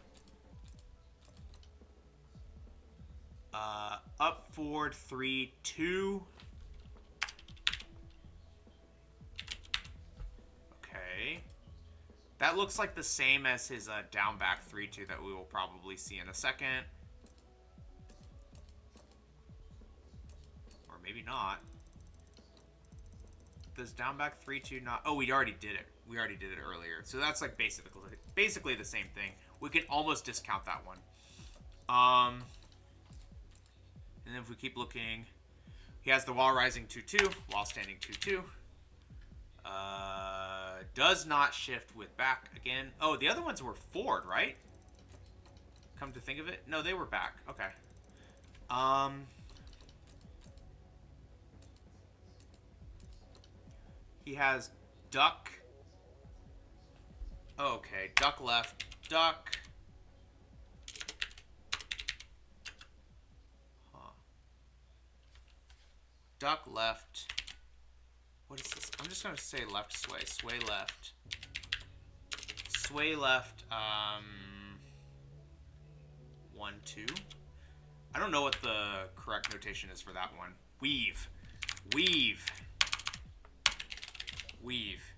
Up, forward, 3, 2. Okay. That looks like the same as his down, back, 3, 2 that we will probably see in a second. Or maybe not. Does down, back, 3, 2 not? Oh, we already did it. We already did it earlier. So that's like basically the same thing. We can almost discount that one. And then if we keep looking, he has the while rising 2-2, while standing 2-2. Does not shift with back again. Oh, the other ones were forward, right? Come to think of it. No, they were back. Okay. He has duck. Okay, duck left, duck. Duck left. What is this? I'm just going to say left sway. Sway left. Sway left. 1, 2. I don't know what the correct notation is for that one. Weave. Weave. Weave.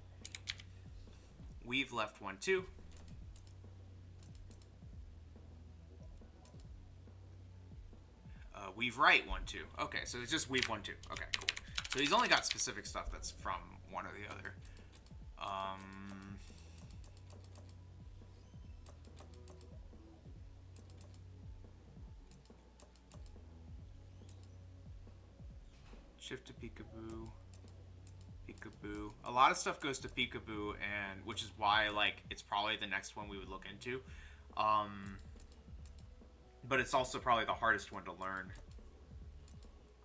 Weave left 1, 2. Weave right 1, 2. Okay, so it's just weave 1, 2. Okay, cool. So he's only got specific stuff that's from one or the other. Shift to peekaboo. Peekaboo. A lot of stuff goes to peekaboo, and which is why like it's probably the next one we would look into. But it's also probably the hardest one to learn.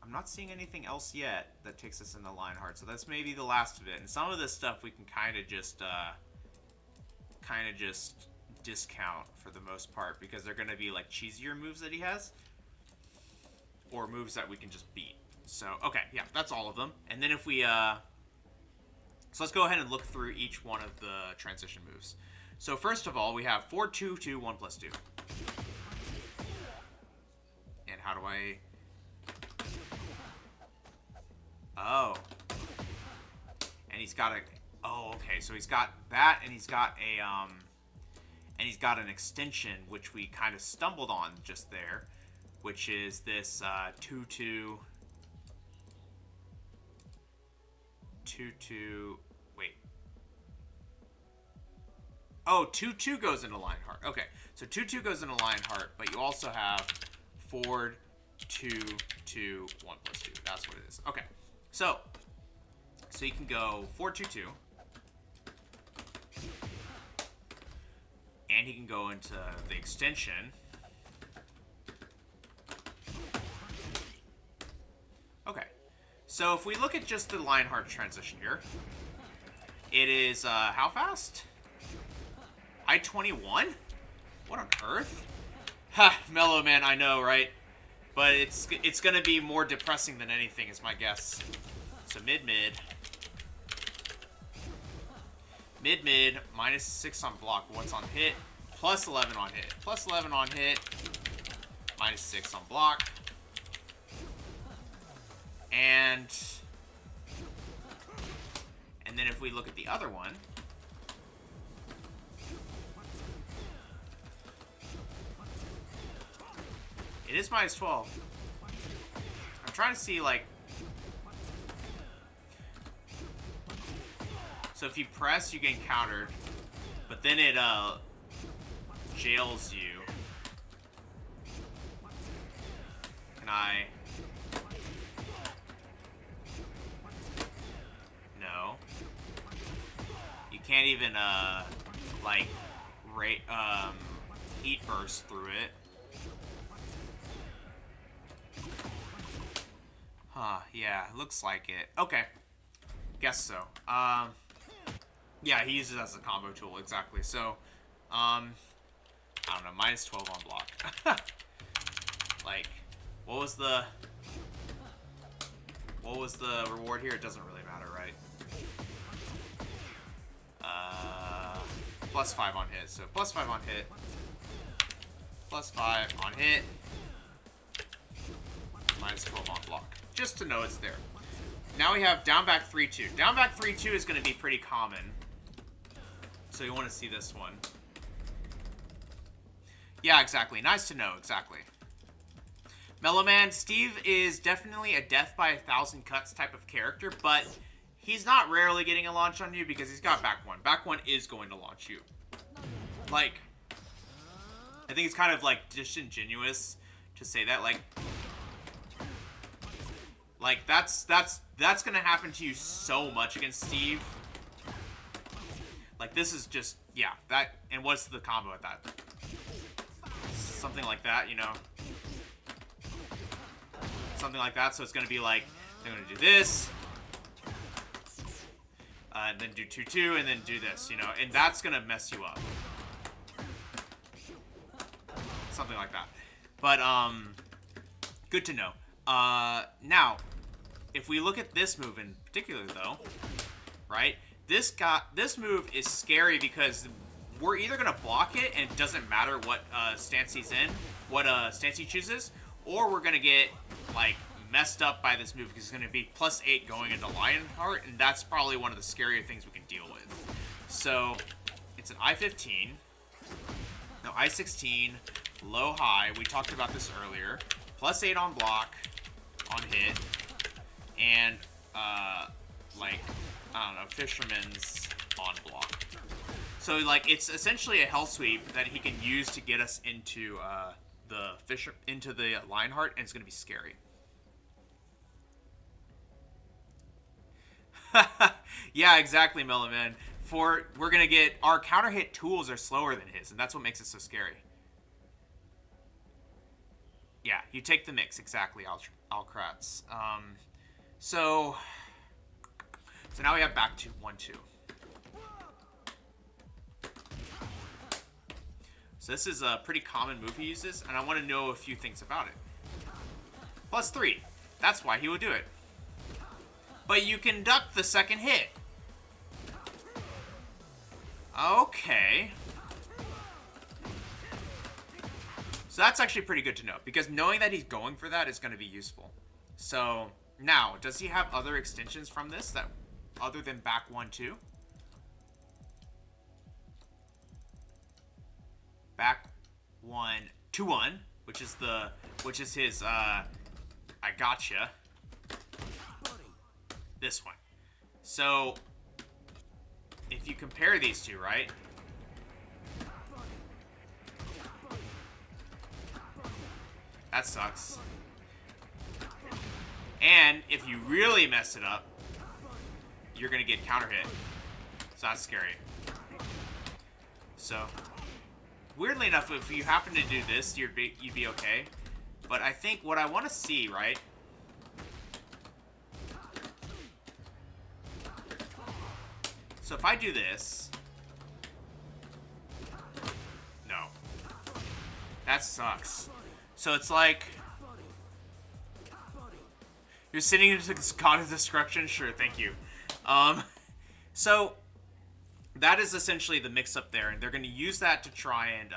I'm not seeing anything else yet that takes us into Lionheart, so that's maybe the last of it. And some of this stuff we can kind of just discount for the most part, because they're going to be like cheesier moves that he has, or moves that we can just beat. So, okay, yeah, that's all of them. And then if we, so let's go ahead and look through each one of the transition moves. So first of all, we have 4, 2, 2, 1 plus 2. And how do I... Oh. And he's got a... Oh, okay, so he's got that, and he's got a, and he's got an extension, which we kind of stumbled on just there, which is this, 2, 2... 2, 2... Wait. Oh, 2, 2 goes into Lionheart. Okay, so 2, 2 goes into Lionheart, but you also have forward, 2, 2, 1 plus 2. That's what it is. Okay, so you can go 4, 2, 2. And he can go into the extension. Okay, so if we look at just the Lionheart transition here, it is, how fast? I-21? What on earth? Ha, Mellow Man, I know, right? But it's gonna be more depressing than anything, is my guess. So mid-mid. Mid-mid, minus 6 on block. What's on hit? Plus 11 on hit. Plus 11 on hit. Minus 6 on block. And then if we look at the other one, it is minus 12. I'm trying to see, like... So if you press, you get countered. But then it, jails you. Can I... No. You can't even, like, heat burst through it. Huh, yeah, looks like it. Okay. Guess so. Yeah, he uses it as a combo tool, exactly. So, I don't know, minus 12 on block. Like, what was the reward here? It doesn't really matter, right? Plus 5 on hit. So, plus 5 on hit. Plus 5 on hit. Minus 12 on block. Just to know it's there. Now we have down back 3-2. Down back 3-2 is going to be pretty common. So you want to see this one. Yeah, exactly. Nice to know. Exactly. Mellow Man, Steve is definitely a death by 1,000 cuts type of character, but he's not rarely getting a launch on you because he's got back 1. Back 1 is going to launch you. Like, I think it's kind of, like, disingenuous to say that. Like that's gonna happen to you so much against Steve. Like, this is just, yeah, that, and what's the combo at that? Something like that, you know? Something like that, so it's gonna be like, they're gonna do this, and then do 2-2, and then do this, you know? And that's gonna mess you up. Something like that. But, good to know. Now, if we look at this move in particular, though, right? This move is scary because we're either gonna block it and it doesn't matter what stance he's in, what stance he chooses, or we're gonna get like messed up by this move because it's gonna be plus 8 going into Lionheart, and that's probably one of the scarier things we can deal with. So it's an I-15, no I-16, low high. We talked about this earlier. Plus 8 on block, on hit, and like, I don't know, Fisherman's on block. So like, it's essentially a hell sweep that he can use to get us into the Lionheart, and it's gonna be scary. Yeah, exactly, Mellow Man. We're gonna get, our counter hit tools are slower than his, and that's what makes it so scary. Yeah, you take the mix, exactly, Alkratz. So now we have back to 1-2. So this is a pretty common move he uses, and I want to know a few things about it. +3. That's why he would do it. But you can duck the second hit. Okay. So that's actually pretty good to know, because knowing that he's going for that is going to be useful. So now, does he have other extensions from this that other than back 1-2? Back 1-2-1, which is his I gotcha. This one. So if you compare these two, right? That sucks. And if you really mess it up, you're gonna get counter hit. So that's scary. So weirdly enough, if you happen to do this, you'd be okay. But I think what I want to see, right? So if I do this, no, that sucks. So it's like you're sitting into the God of Destruction. Sure, thank you. So that is essentially the mix-up there, and they're going to use that to try and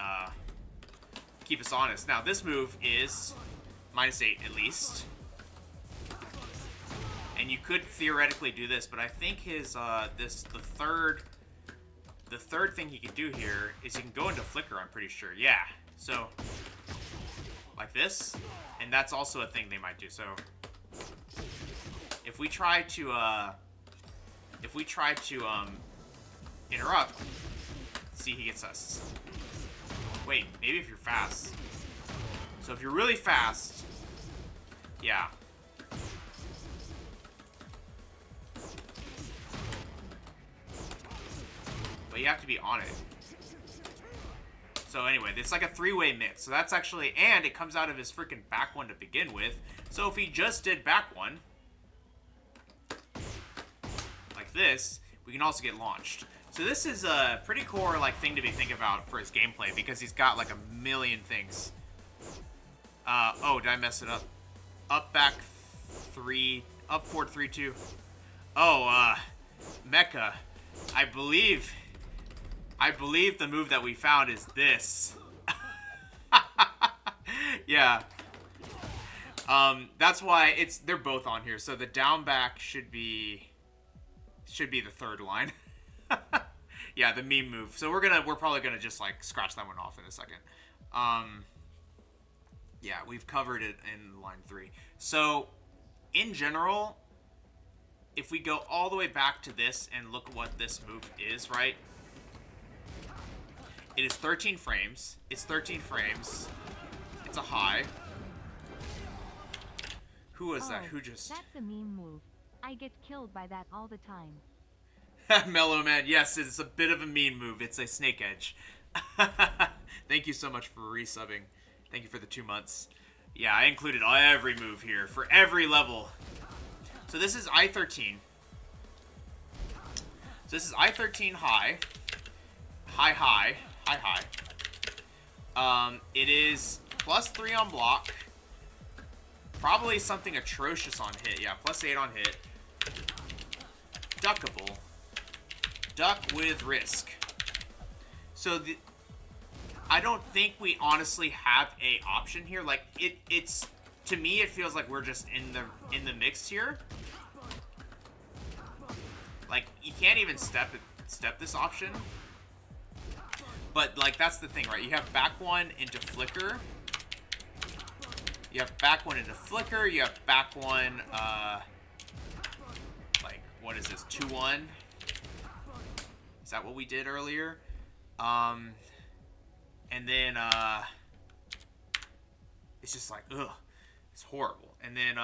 keep us honest. Now, this move is -8 at least, and you could theoretically do this, but I think his the third thing he can do here is he can go into Flicker. I'm pretty sure. Yeah. So like this, and that's also a thing they might do. So if we try to interrupt, see, he gets us. Wait, maybe if you're fast. So if you're really fast, yeah. But you have to be on it. So anyway, it's like a three-way mix. So that's actually, and it comes out of his freaking back one to begin with. So if he just did back one, like this, we can also get launched. So this is a pretty core thing to be thinking about for his gameplay, because he's got like a million things. Oh, did I mess it up? Up, back, 3, up, forward, 3, 2. Oh, Mecha. I believe the move that we found is this. Yeah. That's why they're both on here. So the down back should be the third line. Yeah, the meme move. So we're probably gonna just scratch that one off in a second. Yeah, we've covered it in line 3. So in general, if we go all the way back to this and look at what this move is, right? It is 13 frames. It's 13 frames. It's a high. Who was that? Who just... That's a meme move. I get killed by that all the time. Mellow Man, yes, it's a bit of a mean move. It's a snake edge. Thank you so much for resubbing. Thank you for the 2 months. Yeah, I included every move here for every level. So this is I-13. So this is I-13 high. High. It is +3 on block. Probably something atrocious on hit. Yeah, +8 on hit. Duckable. Duck with risk. So I don't think we honestly have a option here. It's to me it feels like we're just in the mix here. You can't even step this option. But that's the thing, right? You have back one into Flicker. You have back one into Flicker. You have back one what is this? 2-1. Is that what we did earlier? And then it's just ugh, it's horrible. And then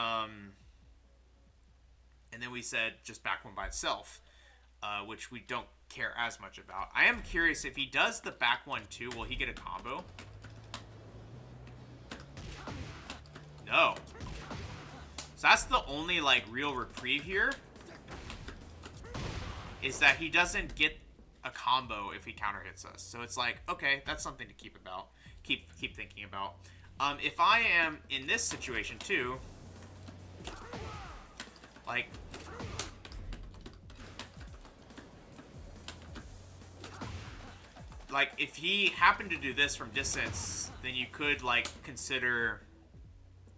we said just back one by itself, which we don't care as much about. I am curious if he does the back one too, will he get a combo? No. So that's the only, like, real reprieve here. Is that he doesn't get a combo if he counter hits us. So it's like, okay, that's something to keep thinking about. If I am in this situation too, like, if he happened to do this from distance, then you could, like, consider,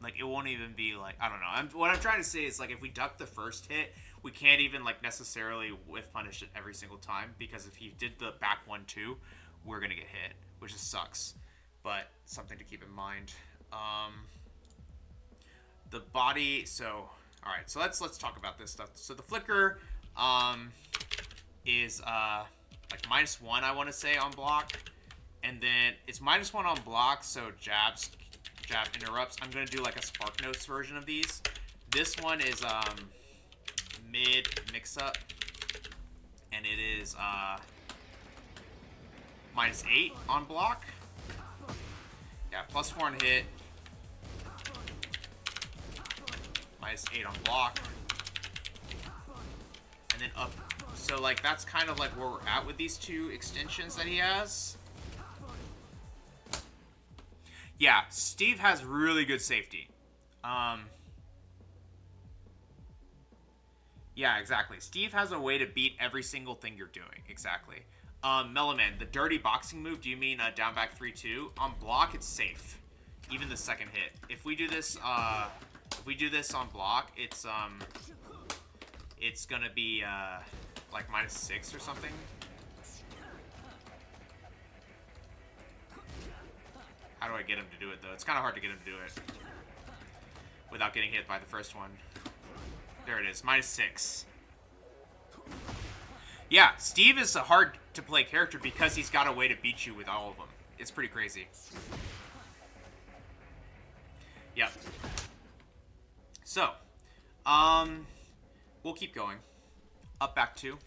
like, it won't even be, like, I don't know. What I'm trying to say is, like, if we duck the first hit, we can't even, like, necessarily whiff punish it every single time, because if he did the back 1-2, we're gonna get hit, which just sucks. But something to keep in mind. The body, so, alright, so let's talk about this stuff. So the flicker is like -1, I want to say, on block, and then it's -1 on block, so jab interrupts. I'm gonna do like a Spark Notes version of these. This one is mid mix up, and it is -8 on block. Yeah, +4 on hit, -8 on block, and then up. So, like, that's kind of like where we're at with these two extensions that he has. Yeah, Steve has really good safety. Yeah, exactly. Steve has a way to beat every single thing you're doing. Exactly. Meloman, the dirty boxing move, do you mean down back 3-2? On block, it's safe. Even the second hit. If we do this on block, it's gonna be like -6 or something. How do I get him to do it, though? It's kind of hard to get him to do it without getting hit by the first one. There it is, -6. Yeah, Steve is a hard to play character because he's got a way to beat you with all of them. It's pretty crazy. Yep. So, we'll keep going. Up back 2.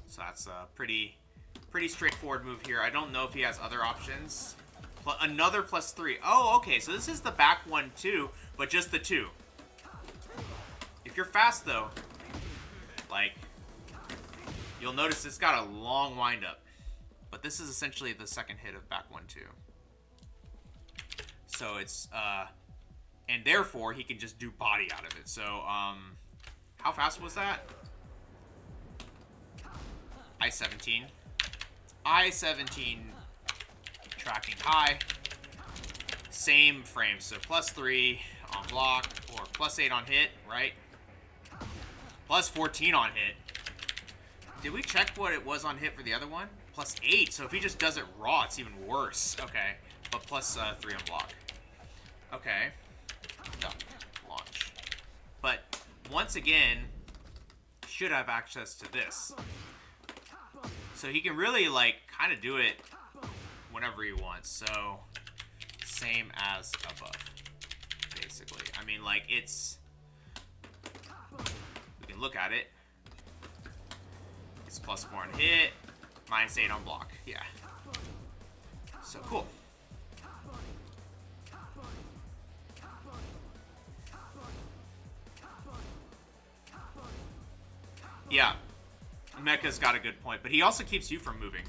So that's a pretty straightforward move here. I don't know if he has other options. Another +3. Oh, okay. So this is the back 1-2, but just the 2. If you're fast, though, like, you'll notice it's got a long windup. But this is essentially the second hit of back 1-2. So it's, and therefore, he can just do body out of it. So, how fast was that? I-17. I-17 tracking high. Same frame, so +3 on block, or +8 on hit, right? +14 on hit. Did we check what it was on hit for the other one? +8, so if he just does it raw, it's even worse. Okay, but +3 on block. Okay. No, launch. But, once again, should have access to this. So he can really, like, kind of do it whenever he wants. So, same as above, basically. I mean, like, it's... We can look at it. It's +4 on hit, -8 on block. Yeah. So, cool. Yeah. Mecha's got a good point, but he also keeps you from moving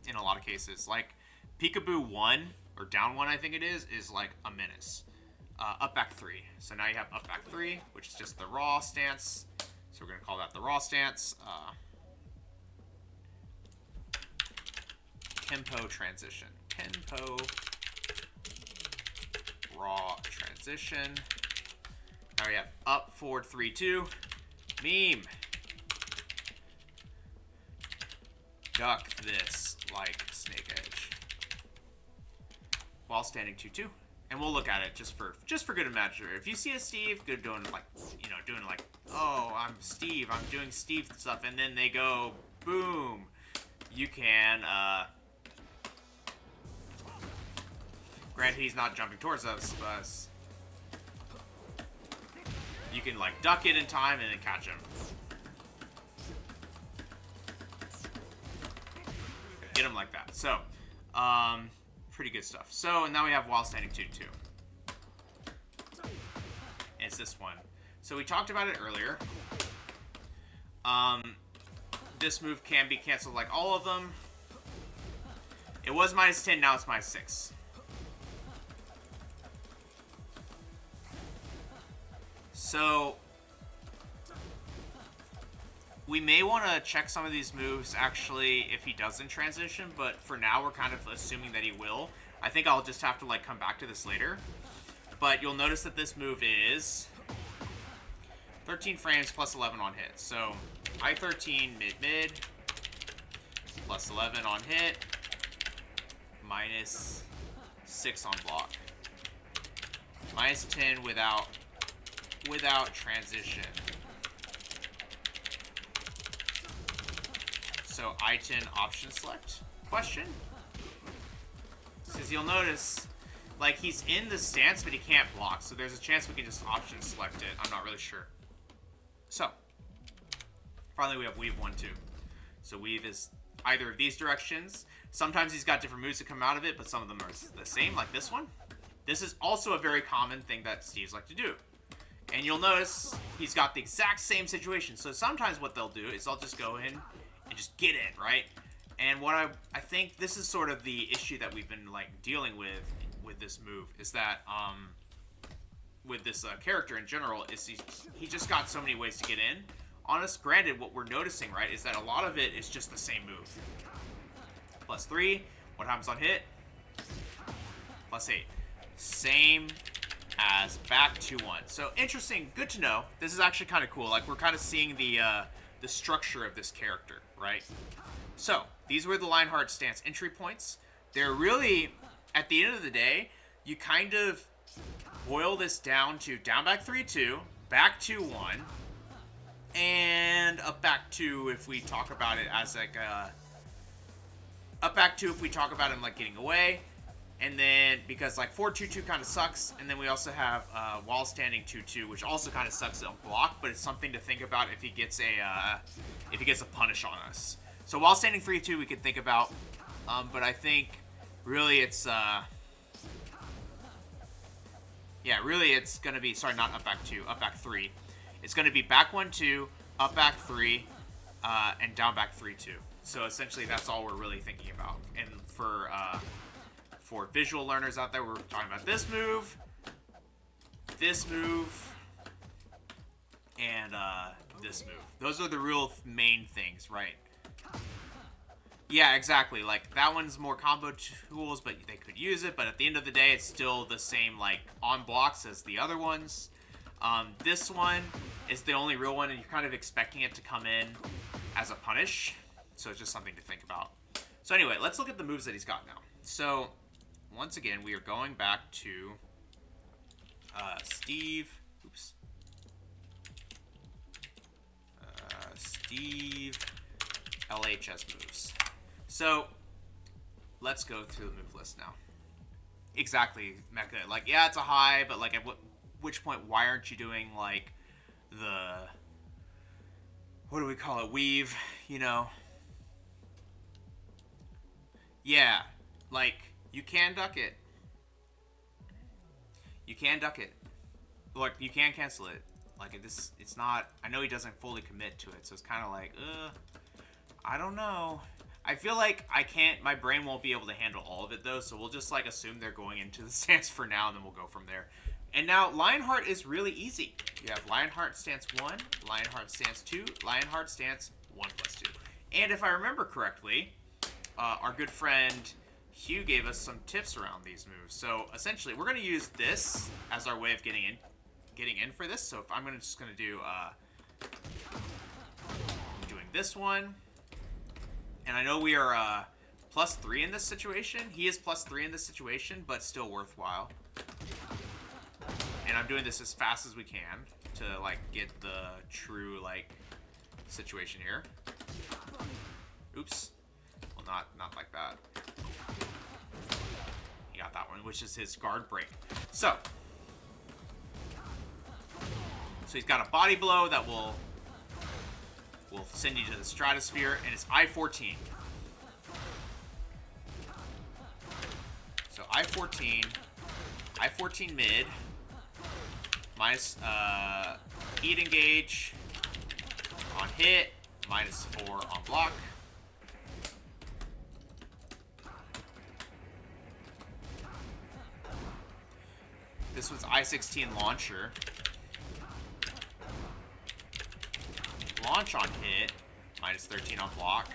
in a lot of cases. Like, Peekaboo 1, or down 1, I think it is like a menace. Up back 3. So now you have up back 3, which is just the raw stance. So we're going to call that the raw stance. Tempo transition. Tempo raw transition. Now we have up, forward, 3-2. Meme. Duck this like Snake Edge while standing 2-2, and we'll look at it just for good imagery. If you see a Steve good doing like, you know, doing like, oh, I'm Steve, I'm doing Steve stuff, and then they go boom, you can granted he's not jumping towards us, but you can like duck it in time and then catch him. Get him like that. So, pretty good stuff. So, and now we have while standing 2-2. And it's this one. So we talked about it earlier. This move can be canceled like all of them. It was -10, now it's -6. So we may want to check some of these moves actually if he doesn't transition, but for now we're kind of assuming that he will. I think I'll just have to like come back to this later. But you'll notice that this move is 13 frames plus 11 on hit. So I13 mid, plus 11 on hit, -6 on block. -10 without transition. So I10 option select? Question? Because you'll notice, like, he's in the stance, but he can't block. So there's a chance we can just option select it. I'm not really sure. So, finally we have weave 1-2. So weave is either of these directions. Sometimes he's got different moves that come out of it, but some of them are the same, like this one. This is also a very common thing that Steves like to do. And you'll notice he's got the exact same situation. So sometimes what they'll do is they'll just go in and just get in, right? And what I think this is sort of the issue that we've been like dealing with this move is that with this character in general is he just got so many ways to get in. Honest, granted, what we're noticing, right, is that a lot of it is just the same move. +3, what happens on hit? +8. Same as back 2-1. So interesting, good to know. This is actually kind of cool. Like we're kind of seeing the structure of this character, right? So these were the Lionheart stance entry points. They're really, at the end of the day, you kind of boil this down to down back 3-2, back 2-1, and up back 2 if we talk about it as like up back 2 if we talk about him like getting away. And then, because like 4-2-2 kind of sucks, and then we also have while standing 2-2, which also kind of sucks on block, but it's something to think about if he gets a punish on us. So while standing 3-2, we could think about, but I think really it's really it's gonna be not up back 2, up back 3. It's gonna be back 1-2, up back 3, and down back 3-2. So essentially, that's all we're really thinking about. And for visual learners out there, we're talking about this move, and this move. Those are the real main things, right? Yeah, exactly. Like, that one's more combo tools, but they could use it. But at the end of the day, it's still the same, like, on blocks as the other ones. This one is the only real one, and you're kind of expecting it to come in as a punish. So it's just something to think about. So anyway, let's look at the moves that he's got now. So once again, we are going back to Steve. Oops. Steve LHS moves. So let's go through the move list now. Exactly, Mecha. Like, yeah, it's a high, but like, at which point, why aren't you doing like the, what do we call it, weave? You know? Yeah, like, you can duck it. You can duck it. Like, you can cancel it. Like, it's not, I know he doesn't fully commit to it, so it's kind of like, I don't know. I feel like my brain won't be able to handle all of it, though, so we'll just, like, assume they're going into the stance for now, and then we'll go from there. And now, Lionheart is really easy. You have Lionheart stance 1, Lionheart stance 2, Lionheart stance 1+2. And if I remember correctly, our good friend Hugh gave us some tips around these moves. So essentially, we're going to use this as our way of getting in for this. So if I'm just going to do doing this one, and I know we are +3 in this situation. He is +3 in this situation, but still worthwhile. And I'm doing this as fast as we can to like get the true like situation here. Oops. Well, not like that. He got that one, which is his guard break. So he's got a body blow that will send you to the stratosphere, and it's I-14. I-14. I-14 mid. Minus, heat engage. On hit. -4 on block. This was I-16 launcher. Launch on hit. -13 on block.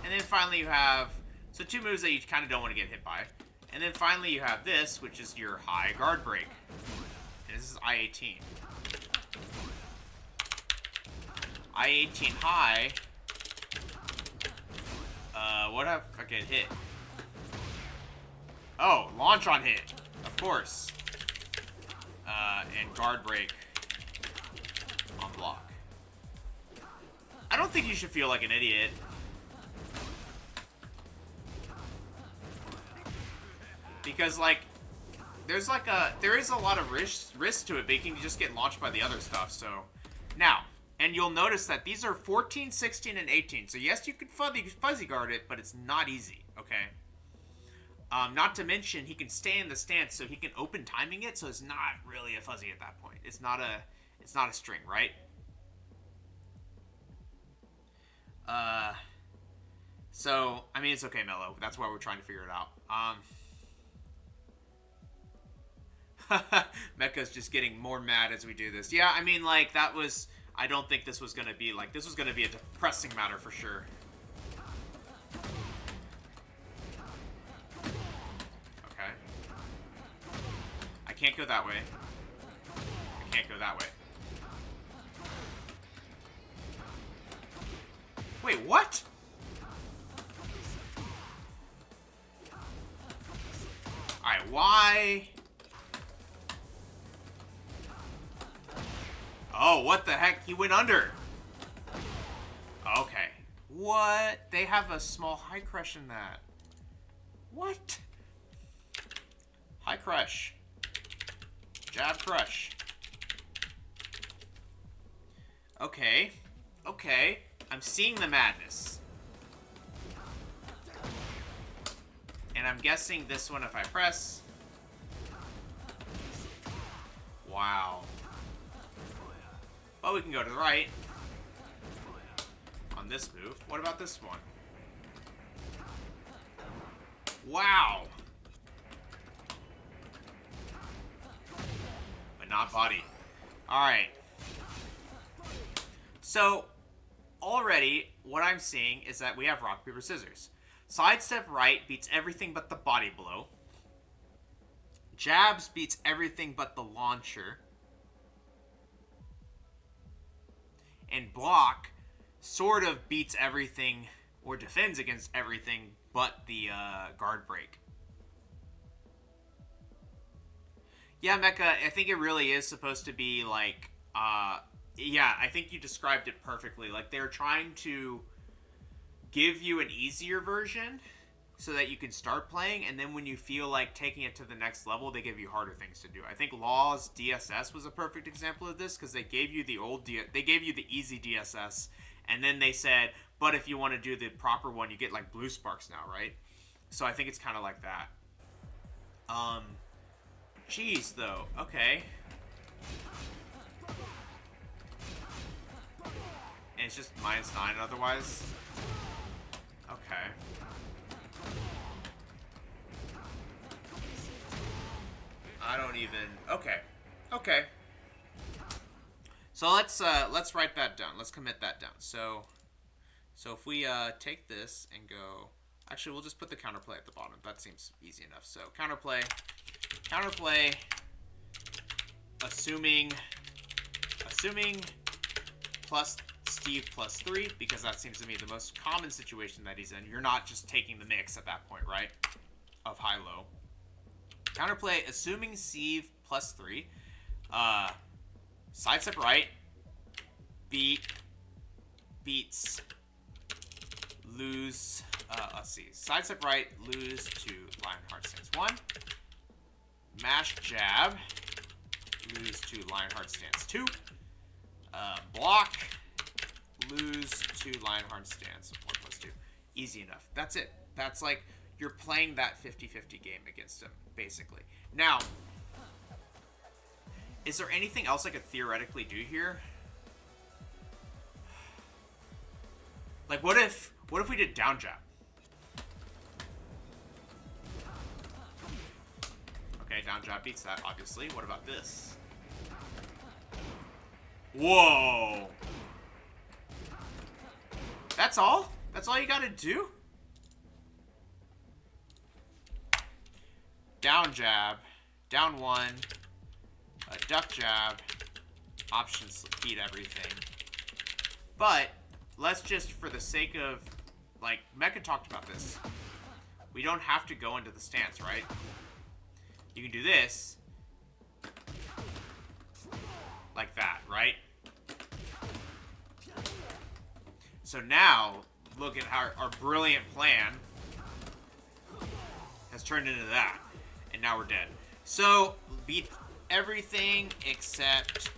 And then finally you have... So 2 moves that you kind of don't want to get hit by. And then finally you have this, which is your high guard break. And this is I-18. I-18 high. What if I get hit? Oh, launch on hit. Of course. And guard break on block. I don't think you should feel like an idiot. Because, like, there is a lot of risk to it, but you can just get launched by the other stuff, so. Now, and you'll notice that these are 14, 16, and 18. So yes, you can fuzzy guard it, but it's not easy, okay? Not to mention, he can stay in the stance, so he can open timing it, so it's not really a fuzzy at that point. It's not a string, right? So, I mean, it's okay, Mello. That's why we're trying to figure it out. Mecha's just getting more mad as we do this. Yeah, I mean, like, that was... I don't think this was going to be, like... This was going to be a depressing matter for sure. Okay. I can't go that way. I can't go that way. Wait, what? Alright, why... Oh, what the heck? He went under. Okay. What? They have a small high crush in that. What? High crush. Jab crush. Okay. Okay. I'm seeing the madness. And I'm guessing this one if I press. Wow. Well, we can go to the right on this move. What about this one? Wow. But not body. Alright. So, already, what I'm seeing is that we have rock, paper, scissors. Sidestep right beats everything but the body blow. Jabs beats everything but the launcher. And block sort of beats everything, or defends against everything, but the guard break. Yeah, Mecha, I think it really is supposed to be like, yeah, I think you described it perfectly. Like, they're trying to give you an easier version so that you can start playing, and then when you feel like taking it to the next level, they give you harder things to do. I think Law's DSS was a perfect example of this, because they gave you the they gave you the easy DSS, and then they said, but if you want to do the proper one, you get like blue sparks now, right? So I think it's kind of like that. Jeez, though. Okay. And it's just -9 otherwise. Okay. I don't even... Okay. Okay. So let's write that down. Let's commit that down. So if we take this and go... Actually, we'll just put the counterplay at the bottom. That seems easy enough. So counterplay, assuming plus Steve plus 3, because that seems to me the most common situation that he's in. You're not just taking the mix at that point, right? Of high-low. Counterplay, assuming Steve plus 3. Sidestep right. Beats. Lose. Let's see. Sidestep right. Lose to Lionheart stance 1. Mash jab. Lose to Lionheart stance 2. Block. Lose to Lionheart stance 1 plus 2. Easy enough. That's it. That's like, you're playing that 50-50 game against him, basically. Now, is there anything else I could theoretically do here? Like, what if we did down jab? Okay, down jab beats that, obviously. What about this? Whoa! That's all? That's all you gotta do? Down jab, down one, a duck jab, options beat everything. But, let's just, for the sake of, like, Mecha talked about this. We don't have to go into the stance, right? You can do this. Like that, right? So now, look at how our brilliant plan has turned into that. And now we're dead. So, beat everything except...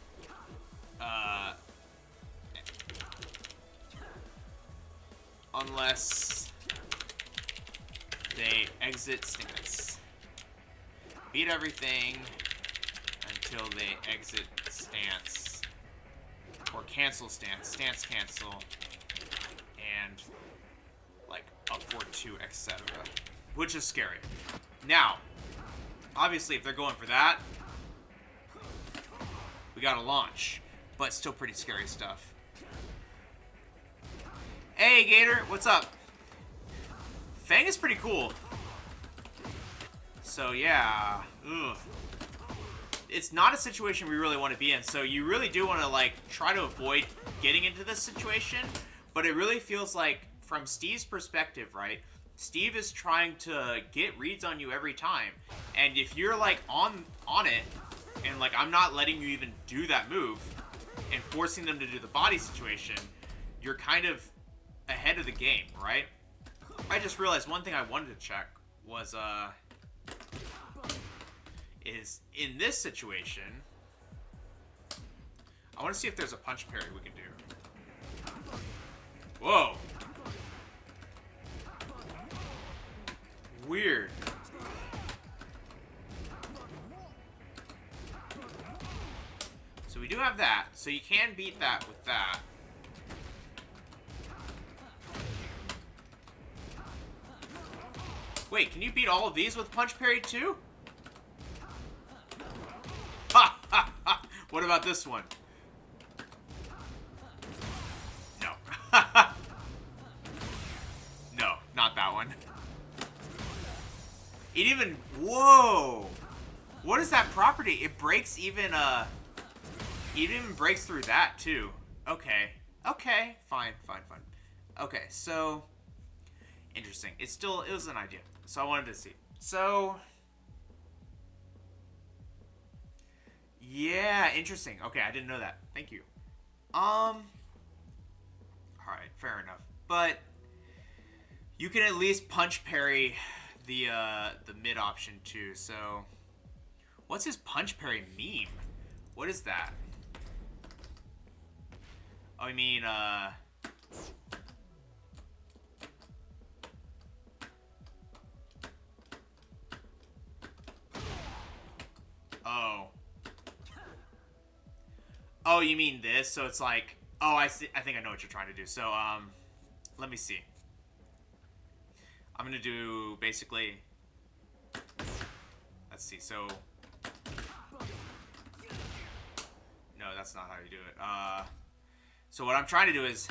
unless they exit stance. Beat everything until they exit stance. Or cancel stance. Stance cancel. And like up forward 2, etc. Which is scary. Now, obviously if they're going for that, we gotta launch. But still pretty scary stuff. Hey Gator, what's up? Fang is pretty cool. So yeah, ugh. It's not a situation we really want to be in. So you really do want to like try to avoid getting into this situation. But it really feels like, from Steve's perspective, right? Steve is trying to get reads on you every time. And if you're like on it, and like I'm not letting you even do that move, and forcing them to do the body situation, you're kind of ahead of the game, right? I just realized one thing I wanted to check was, is in this situation, I want to see if there's a punch parry we can do. Whoa. Weird. So we do have that. So you can beat that with that. Wait, can you beat all of these with punch parry too? Ha ha ha! What about this one? No. No, not that one. It even... Whoa! What is that property? It breaks even, it even breaks through that, too. Okay. Okay. Fine, fine, fine. Okay, so... Interesting. It was an idea. So I wanted to see. So... Yeah, interesting. Okay, I didn't know that. Thank you. Alright, fair enough. But... You can at least punch parry the mid option too, so... What's his punch parry meme? What is that? Oh, I mean, Oh. Oh, you mean this? So it's like... Oh, I see. I think I know what you're trying to do. So, let me see. I'm gonna do, basically... Let's see, so... No, that's not how you do it. So what I'm trying to do is...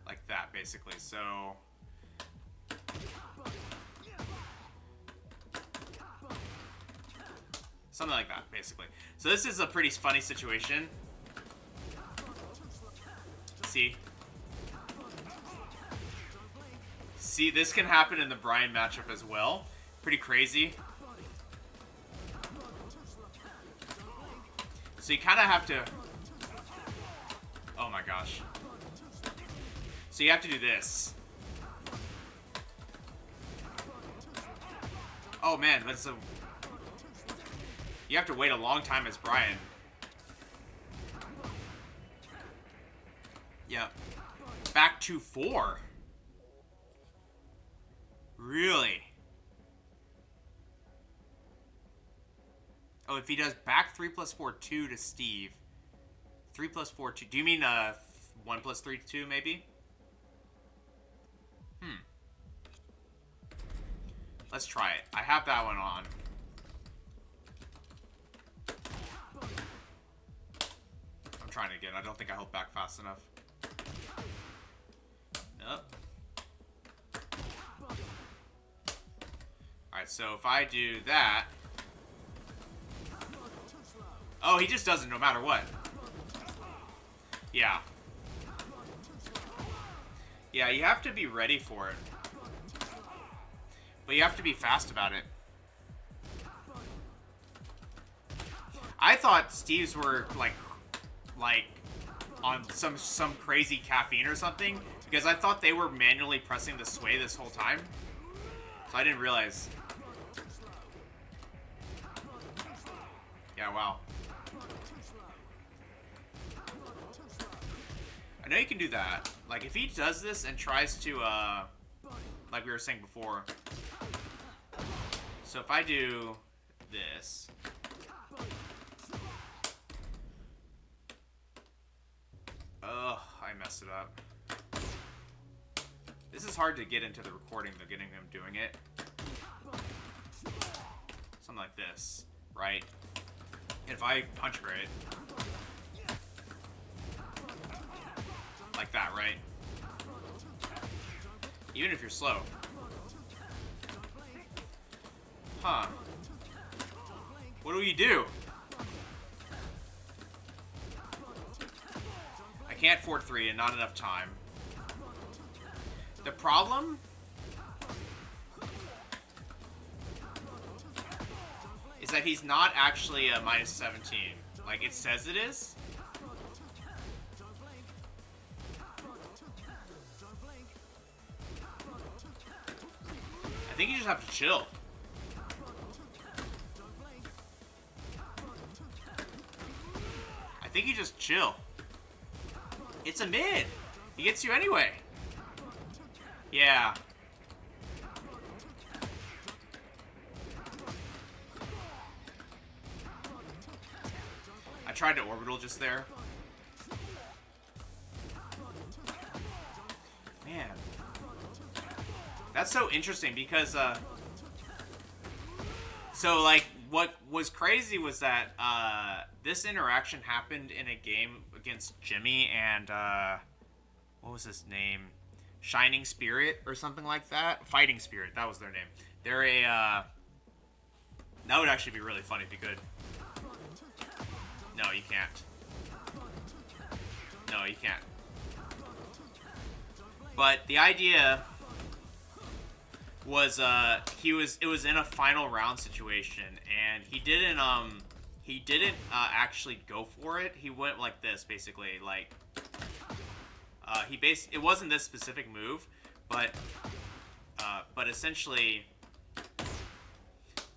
Like that, basically. So... Something like that, basically. So this is a pretty funny situation. See? See, this can happen in the Bryan matchup as well. Pretty crazy. So you kind of have to... Oh my gosh. So you have to do this. Oh man, that's a... You have to wait a long time as Bryan. Yep. Back to 4. Really? Oh, if he does back 3 plus 4, 2 to Steve. 3 plus 4, 2. Do you mean 1 plus 3, 2 maybe? Let's try it. I have that one on. I'm trying again. I don't think I held back fast enough. Nope. Alright, so if I do that... Oh, he just does it no matter what. Yeah. Yeah, you have to be ready for it. But you have to be fast about it. I thought Steve's were like on some crazy caffeine or something, because I thought they were manually pressing the sway this whole time. So I didn't realize. Yeah, wow. I know you can do that. Like if he does this and tries to like we were saying before. So if I do this. Ugh, I messed it up. This is hard to get into the recording, though, getting them doing it. Something like this, right? And if I punch right, like that, right? Even if you're slow. Huh. What do we do? I can't forward 3 and not enough time. The problem is that he's not actually a minus 17. Like it says it is. I think you just have to chill. I think you just chill. It's a mid. He gets you anyway. Yeah. I tried to orbital just there. Man. That's so interesting because, so, like, what was crazy was that, this interaction happened in a game against Jimmy and, what was his name? Shining Spirit or something like that? Fighting Spirit, that was their name. They're a, that would actually be really funny if you could. No, you can't. No, you can't. But the idea was it was in a final round situation and he didn't actually go for it. He went like this basically, like it wasn't this specific move, but essentially,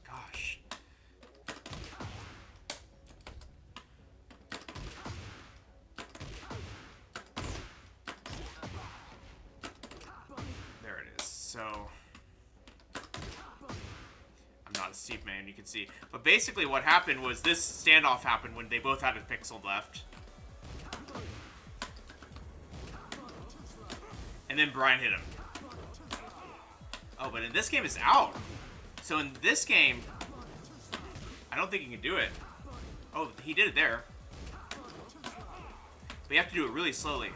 gosh. There it is. So I'm not a Steve man, you can see. But basically what happened was this standoff happened when they both had a pixel left. And then Bryan hit him. Oh, but in this game it's out. So in this game, I don't think he can do it. Oh, he did it there. But you have to do it really slowly.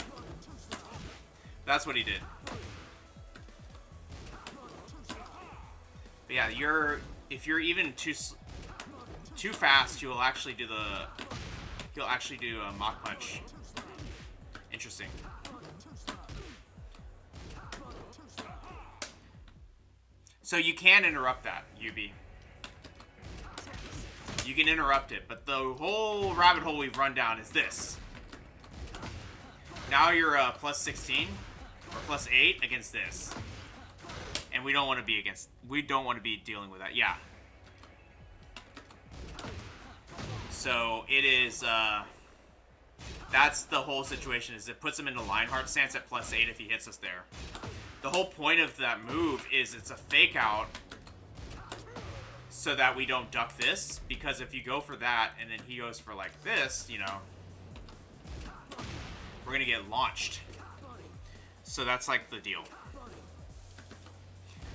That's what he did. But yeah, if you're even too fast, you'll actually do a Mach Punch. Interesting. So you can interrupt that, UB. You can interrupt it, but the whole rabbit hole we've run down is this. Now you're plus 16 or plus 8 against this. And we don't want to be dealing with that. Yeah. So it is That's the whole situation, is it puts him into Lionheart stance at +8 if he hits us there. The whole point of that move is it's a fake out so that we don't duck this, because if you go for that and then he goes for like this, you know, we're gonna get launched. So that's like the deal.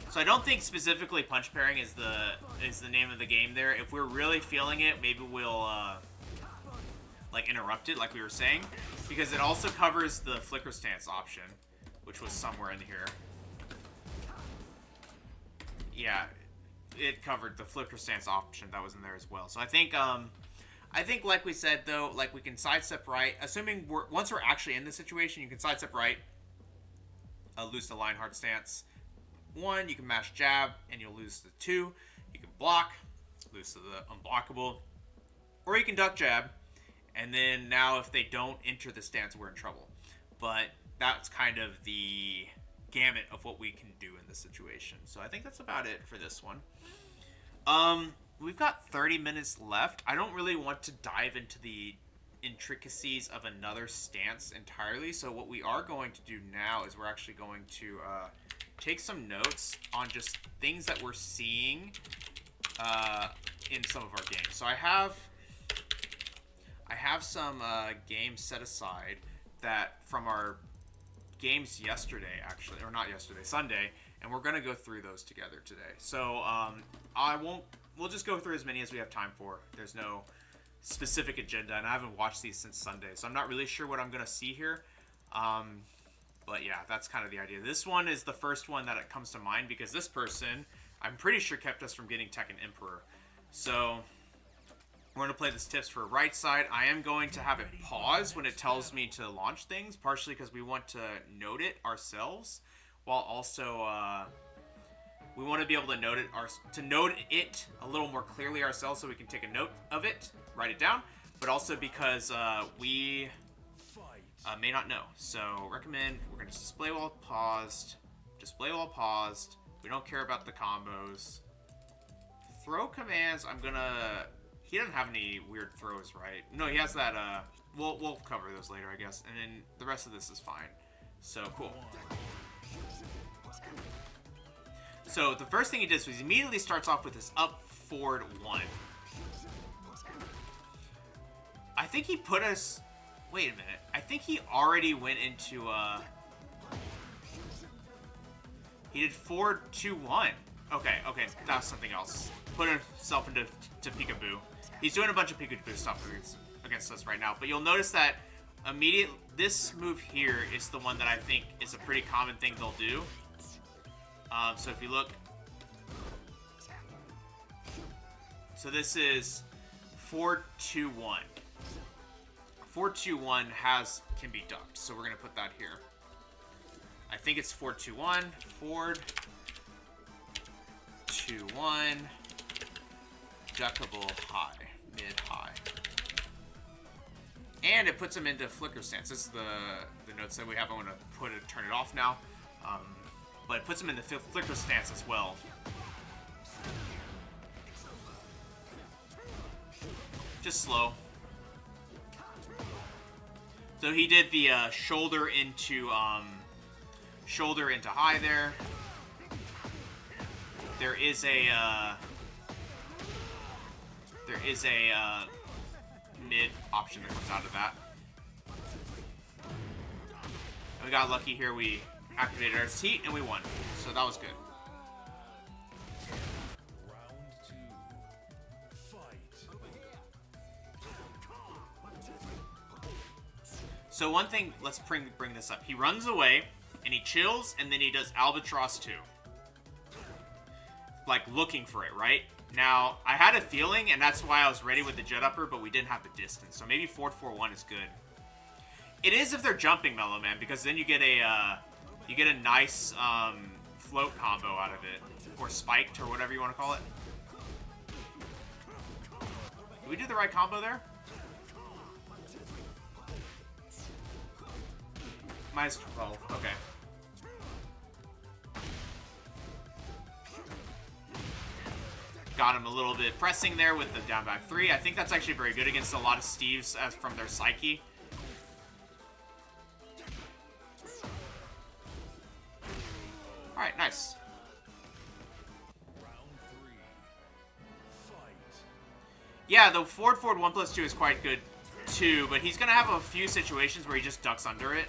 So I don't think specifically punch pairing is the name of the game there. If we're really feeling it, maybe we'll like interrupt it, like we were saying, because it also covers the flicker stance option, which was somewhere in here. Yeah, it covered the flicker stance option that was in there as well. So I think like we said though, like we can sidestep right, assuming once we're actually in this situation, you can sidestep right, lose the Lionheart stance. 1, you can mash jab, and you'll lose the 2. You can block, lose to the unblockable. Or you can duck jab, and then now if they don't enter the stance, we're in trouble. But that's kind of the gamut of what we can do in this situation. So I think that's about it for this one. We've got 30 minutes left. I don't really want to dive into the intricacies of another stance entirely. So what we are going to do now is we're actually going to take some notes on just things that we're seeing in some of our games. So I have some games set aside that from our games yesterday, actually, or not yesterday, Sunday, and we're gonna go through those together today. So we'll just go through as many as we have time for. There's no specific agenda, and I haven't watched these since Sunday, so I'm not really sure what I'm gonna see here. But yeah, that's kind of the idea. This one is the first one that it comes to mind because this person, I'm pretty sure, kept us from getting Tekken Emperor. So we're going to play this tips for right side. I am going to have it pause when it tells me to launch things, partially because we want to note it ourselves, while also we want to be able to note it a little more clearly ourselves, so we can take a note of it, write it down, but also because we may not know. So recommend, we're going to display while paused. Display while paused. We don't care about the combos. Throw commands, I'm going to... He doesn't have any weird throws, right? No, he has that, we'll cover those later, I guess. And then the rest of this is fine. So, cool. So, the first thing he does was he immediately starts off with his up forward 1. I think he put us... Wait a minute. I think he already went into, he did forward 2-1. Okay, that's something else. Put himself into peekaboo. He's doing a bunch of peekaboo stuff against us right now. But you'll notice that this move here is the one that I think is a pretty common thing they'll do. So if you look... So this is 4-2-1. 4-2-1 can be ducked, so we're gonna put that here. I think it's 4-2-1, forward, 2-1, duckable high, mid high, and it puts him into flicker stance. This is the notes that we have. I'm gonna turn it off now, but it puts him in the flicker stance as well. Just slow. So he did the shoulder into high there. There is a mid option that comes out of that. And we got lucky here. We activated our heat and we won. So that was good. So one thing, let's bring this up. He runs away, and he chills, and then he does Albatross 2. Like, looking for it, right? Now, I had a feeling, and that's why I was ready with the Jet Upper, but we didn't have the distance. So maybe 4-4-1 is good. It is if they're jumping Mellow Man, because then you get a nice float combo out of it. Or spiked, or whatever you want to call it. Did we do the right combo there? Minus 12, okay. Got him a little bit pressing there with the down back 3. I think that's actually very good against a lot of Steves as from their psyche. Yeah, the forward 1+2 is quite good too, but he's gonna have a few situations where he just ducks under it.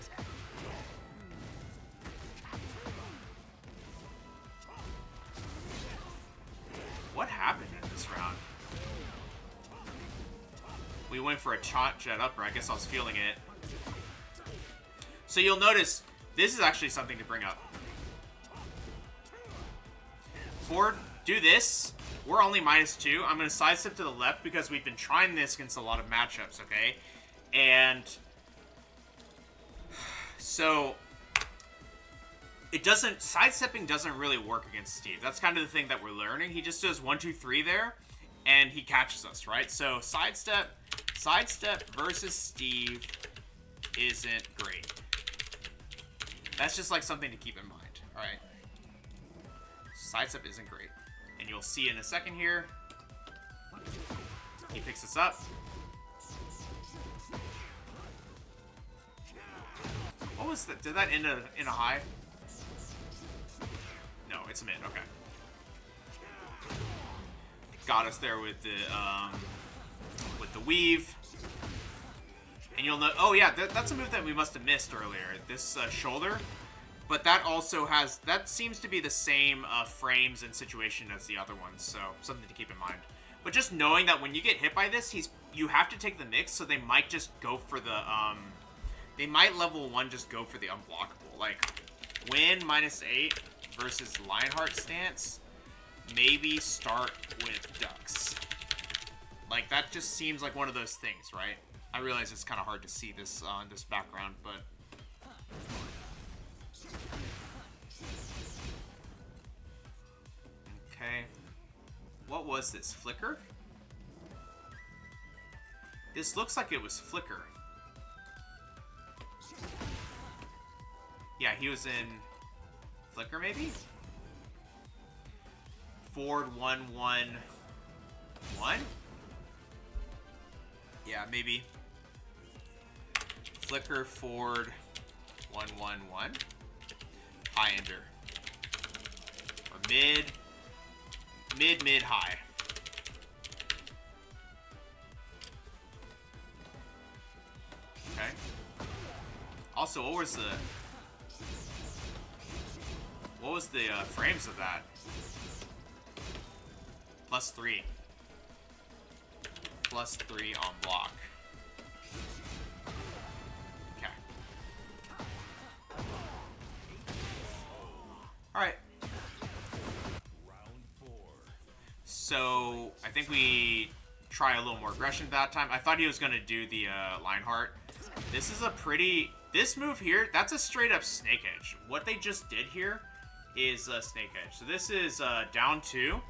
What happened in this round? We went for a jet upper. I guess I was feeling it. So you'll notice this is actually something to bring up. Forward, do this. We're only -2. I'm going to sidestep to the left because we've been trying this against a lot of matchups, okay? And so sidestepping doesn't really work against Steve. That's kind of the thing that we're learning. He just does 1, 2, 3 there, and he catches us, right? So sidestep versus Steve isn't great. That's just like something to keep in mind, all right? Sidestep isn't great. And you'll see in a second here, he picks us up. What was that? Did that end in a high? No, it's a mid. Okay. Got us there with the weave. And you'll know. Oh yeah, that's a move that we must have missed earlier. This shoulder. But that also has, that seems to be the same frames and situation as the other ones, so something to keep in mind. But just knowing that when you get hit by this, you have to take the mix, so they might just go for the, they might level 1 just go for the unblockable. Like, win -8 versus Lionheart stance, maybe start with ducks. Like, that just seems like one of those things, right? I realize it's kind of hard to see this on this background, but... Okay. What was this? Flicker? This looks like it was Flicker. Yeah, he was in Flicker, maybe? Forward 1, 1, 1? Yeah, maybe. Flicker, forward 1, 1, 1. High ender. Or mid, high. Okay. Also, what was the frames of that? +3. +3 on block. Okay. Alright. So, I think we try a little more aggression that time. I thought he was going to do the Lionheart. This is a pretty... This move here, that's a straight up Snake Edge. What they just did here is a Snake Edge. So this is down 2.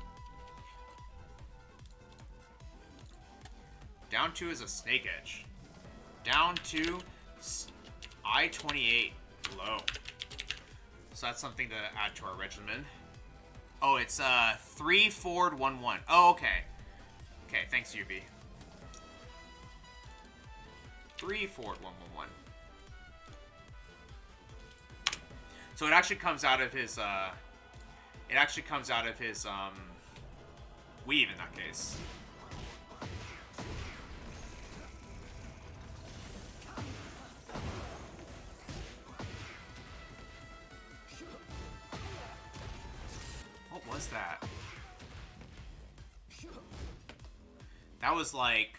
Down 2 is a Snake Edge. Down 2, I-28 low. So that's something to add to our regimen. Oh, it's 3 forward 1 1. Oh, okay. Okay, thanks, UB. 3 forward 1 1 1. So it actually comes out of his weave in that case. What was that? That was like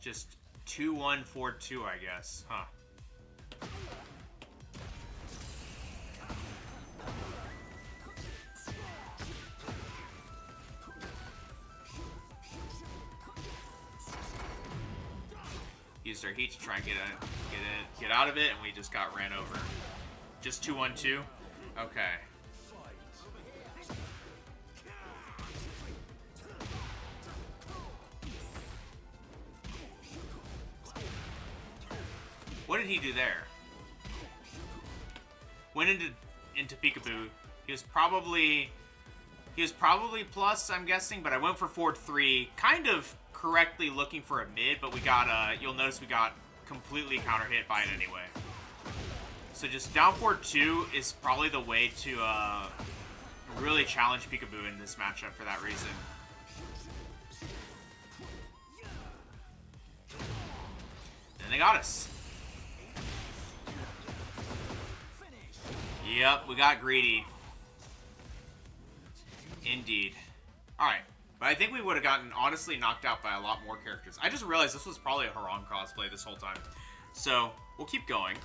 just 2-1-4-2, I guess, huh? Used our heat to try and get out of it, and we just got ran over. Just 2-1-2? Okay. What did he do there? Went into peekaboo. He was probably plus, I'm guessing, but I went for forward 3, kind of correctly looking for a mid, but we got you'll notice we got completely counter hit by it anyway. So just down forward 2 is probably the way to really challenge peekaboo in this matchup for that reason. And they got us. Yep, we got greedy. Indeed. Alright. But I think we would have gotten, honestly, knocked out by a lot more characters. I just realized this was probably a Haram cosplay this whole time. So, we'll keep going.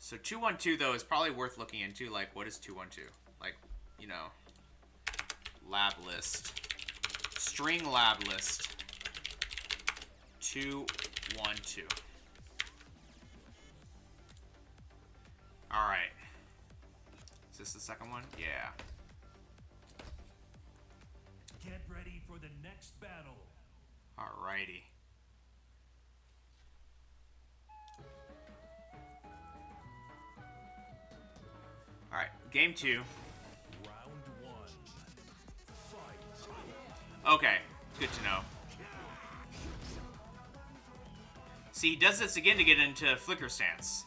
So, 212, though, is probably worth looking into. Like, what is 212? Like, you know, lab list. String lab list. 212. Alright. Is this the second one? Yeah. Get ready for the next battle. Alrighty. Alright, game 2. Round 1. Fight. Okay, good to know. See, he does this again to get into flicker stance.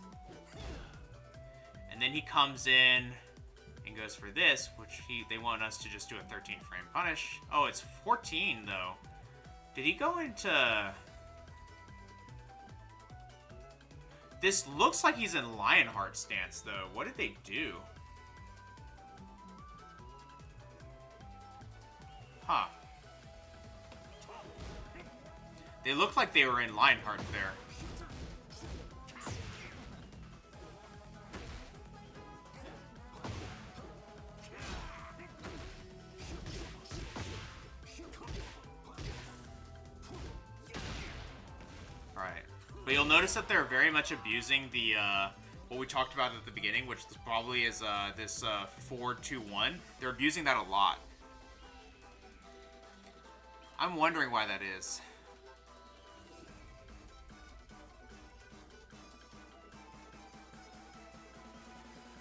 And then he comes in and goes for this, which they want us to just do a 13 frame punish. Oh, it's 14 though. Did he go into... This looks like he's in Lionheart stance though. What did they do? Huh. They looked like they were in Lionheart there. But you'll notice that they're very much abusing the, what we talked about at the beginning, which probably is this 4-2-1. They're abusing that a lot. I'm wondering why that is.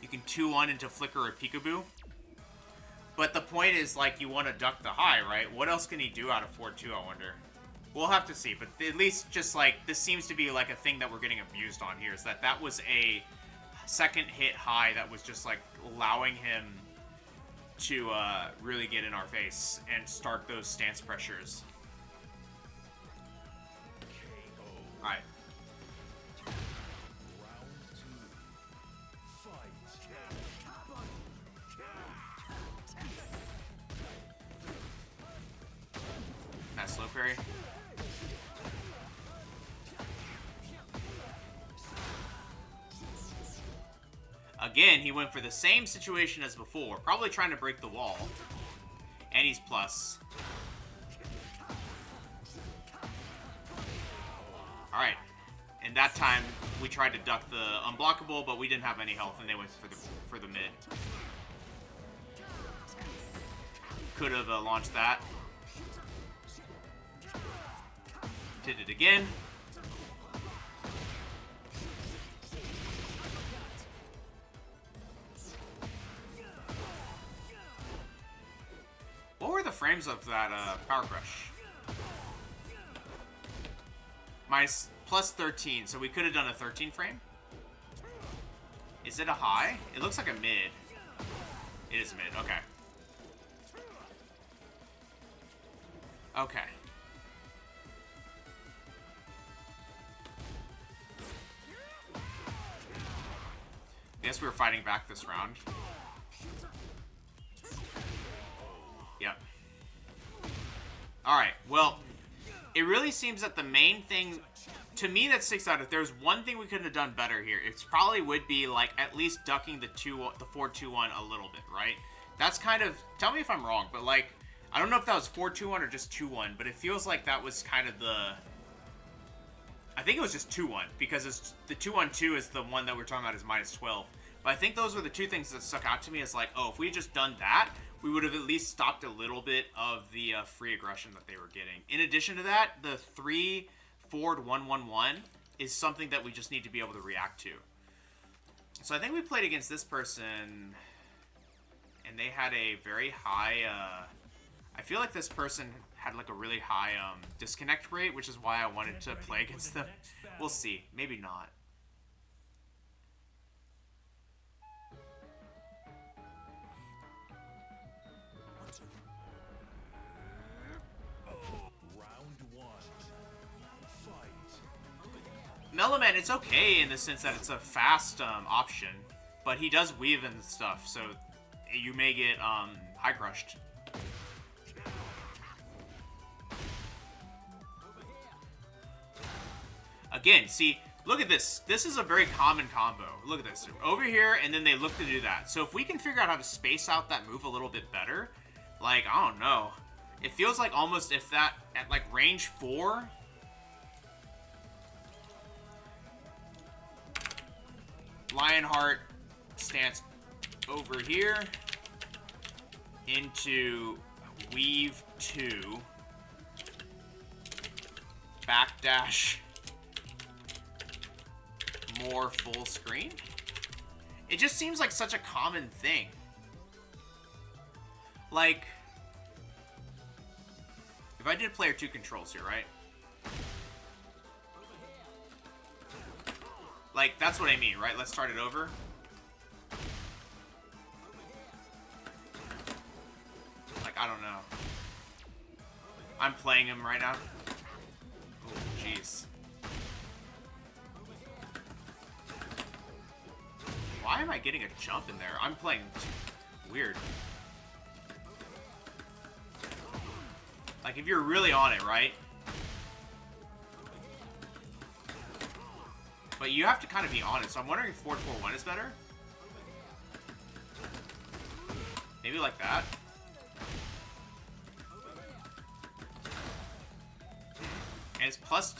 You can 2-1 into Flicker or Peekaboo. But the point is, like, you want to duck the high, right? What else can he do out of 4-2, I wonder? We'll have to see, but at least just, like, this seems to be, like, a thing that we're getting abused on here, is that was a second hit high that was just, like, allowing him to really get in our face and start those stance pressures. Alright. Nice slow parry. Again, he went for the same situation as before, probably trying to break the wall. And he's plus. Alright. And that time, we tried to duck the unblockable, but we didn't have any health, and they went for the mid. Could have launched that. Did it again. What were the frames of that Power Crush? Minus plus 13, so we could have done a 13 frame. Is it a high? It looks like a mid. It is a mid, okay. Okay. I guess we were fighting back this round. Yep. Alright, well, it really seems that the main thing, to me that sticks out, if there's one thing we could have done better here, it probably would be, like, at least ducking the 4-2-1 a little bit, right? That's kind of, tell me if I'm wrong, but, like, I don't know if that was 4-2-1 or just 2-1, but it feels like that was kind of the... I think it was just 2-1, because it's, the 2-1-2 is the one that we're talking about is minus 12. But I think those were the two things that stuck out to me as like, oh, if we had just done that, we would have at least stopped a little bit of the free aggression that they were getting. In addition to that, the 3 forward 1-1-1 is something that we just need to be able to react to. So I think we played against this person, and they had a very high... I feel like this person had like a really high disconnect rate, which is why I wanted to play against them. We'll see. Maybe not. Round 1. Mellow Man, it's okay in the sense that it's a fast option, but he does weave and stuff, so you may get high crushed. Again, see, look at this. This is a very common combo. Look at this. Over here, and then they look to do that. So if we can figure out how to space out that move a little bit better, like, I don't know. It feels like almost if that, at like range 4... Lionheart stance over here into weave 2, backdash, more full screen. It just seems like such a common thing. Like, if I did player 2 controls here, right? Like, that's what I mean, right? Let's start it over. Like, I don't know. I'm playing him right now. Oh, jeez. Why am I getting a jump in there? I'm playing weird. Like, if you're really on it, right? But you have to kind of be honest. So I'm wondering if 4-4-1 is better. Maybe like that. And it's plus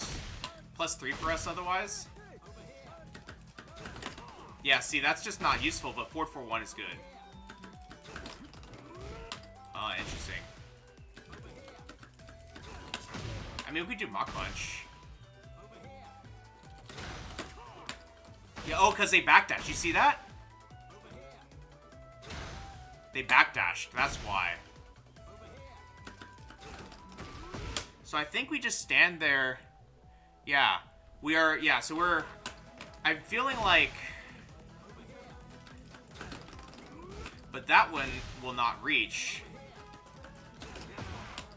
3 for us otherwise. Yeah, see, that's just not useful, but 4-4-1 is good. Interesting. I mean, we could do Mach Punch. Yeah, oh, because they backdash. You see that? They backdashed. That's why. So I think we just stand there. Yeah. We are... Yeah, so we're... I'm feeling like... But that one will not reach.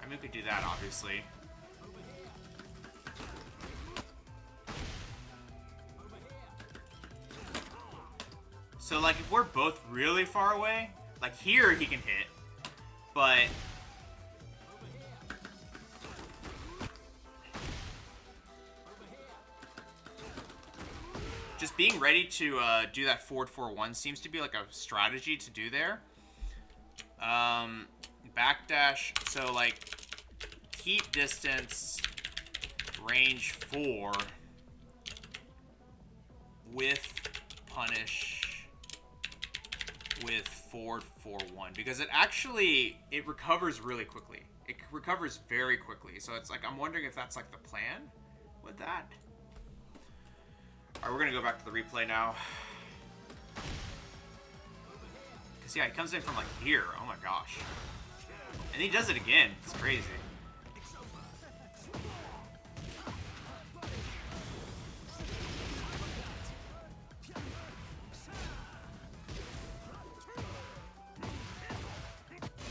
I mean, we could do that, obviously. So, like, if we're both really far away, like, here he can hit, but... Just being ready to do that forward 4-1 seems to be, like, a strategy to do there. Backdash, so, like, keep distance, range 4, with punish... with forward 4-1 because it actually recovers really quickly. It recovers very quickly. So it's like I'm wondering if that's like the plan with that. All right, we're gonna go back to the replay now. Cause yeah, he comes in from like here. Oh my gosh, and he does it again. It's crazy.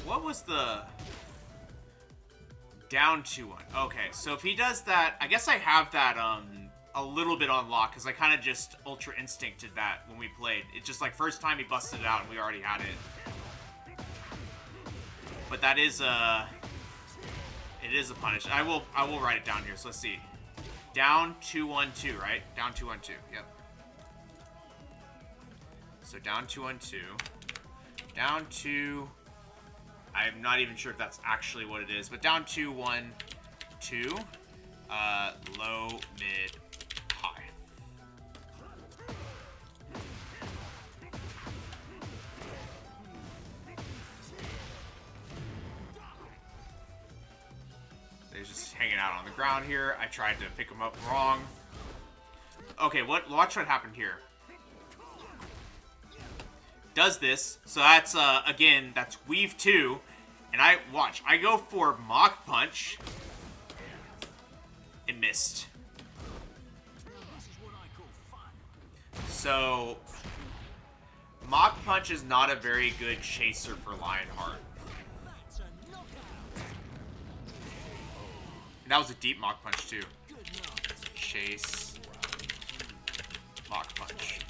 What was the down 2-1? Okay, so if he does that, I guess I have that a little bit on lock because I kind of just ultra instincted that when we played. It's just like first time he busted it out and we already had it. But that is it is a punish. I will write it down here. So let's see. Down 2-1-2, right? Down 2-1-2. Yep. So down 2-1-2. Down 2. I'm not even sure if that's actually what it is, but down 2-1-2, low, mid, high. They're just hanging out on the ground here. I tried to pick them up wrong. Okay, watch what happened here. Does this, so that's again, that's weave 2, and I go for Mach Punch. It missed. So Mach Punch is not a very good chaser for Lionheart. And that was a deep Mach Punch too. Chase. Lock punch.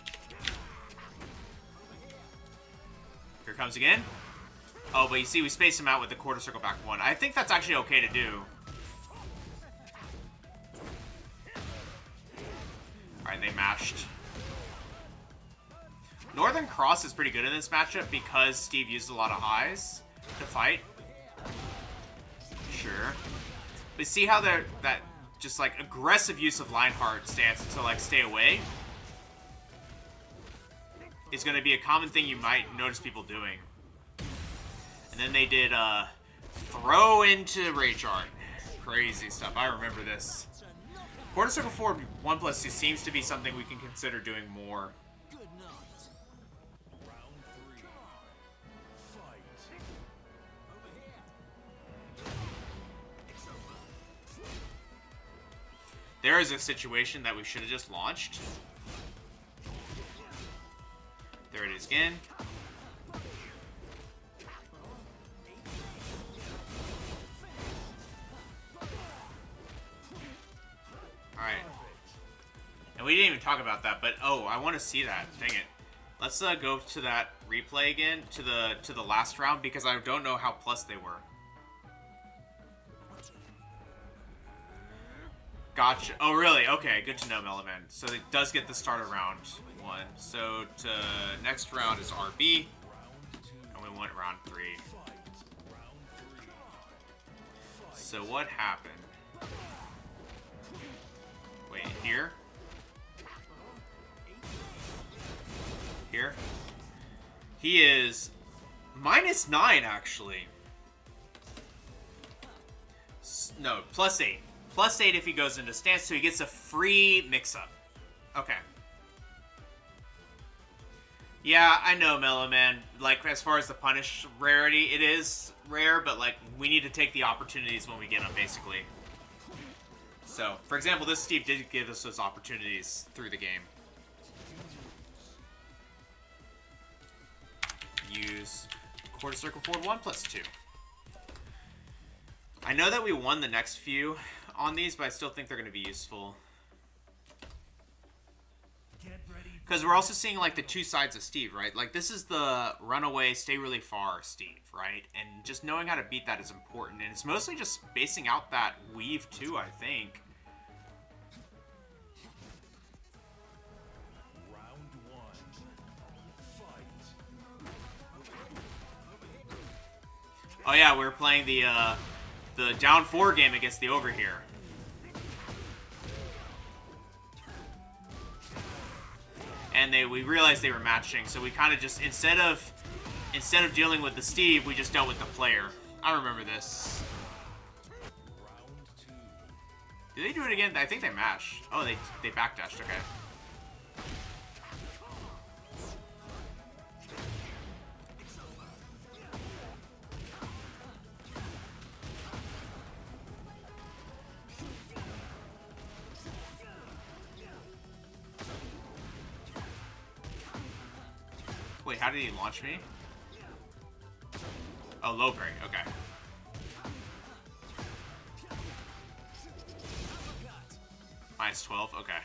Here comes again. Oh, but you see, we spaced him out with the quarter circle back one. I think that's actually okay to do. Alright, they mashed. Northern Cross is pretty good in this matchup because Steve used a lot of highs to fight. Sure. But see how that just like aggressive use of Lionheart stance to like stay away is going to be a common thing you might notice people doing. And then they did throw into Rage Art. Crazy stuff. I remember this. Quarter Circle forward 1+2 seems to be something we can consider doing more. There is a situation that we should have just launched. There it is again. Alright. And we didn't even talk about that, but oh, I want to see that. Dang it. Let's go to that replay again, to the last round, because I don't know how plus they were. Gotcha. Oh, really? Okay, good to know, Melaman. So it does get the start of round 1. So to next round is RB, and we went round 3. So what happened? Wait, here? Here? He is -9, actually. No, +8. +8 if he goes into stance, so he gets a free mix-up. Okay. Yeah, I know, Mellow Man. Like, as far as the punish rarity, it is rare, but, like, we need to take the opportunities when we get them, basically. So, for example, this Steve did give us those opportunities through the game. Use quarter circle forward 1+2. I know that we won the next few on these, but I still think they're going to be useful. Because we're also seeing, like, the two sides of Steve, right? Like, this is the run away, stay really far Steve, right? And just knowing how to beat that is important. And it's mostly just spacing out that weave, too, I think. Round 1. Fight. Oh, yeah, we were playing the down 4 game against the over here. And we realized they were matching, so we kind of just instead of dealing with the Steve, we just dealt with the player. I remember this. Round 2. Did they do it again? I think they mashed. Oh, they backdashed. Okay. Wait, how did he launch me? Oh, low break. Okay. -12. Okay.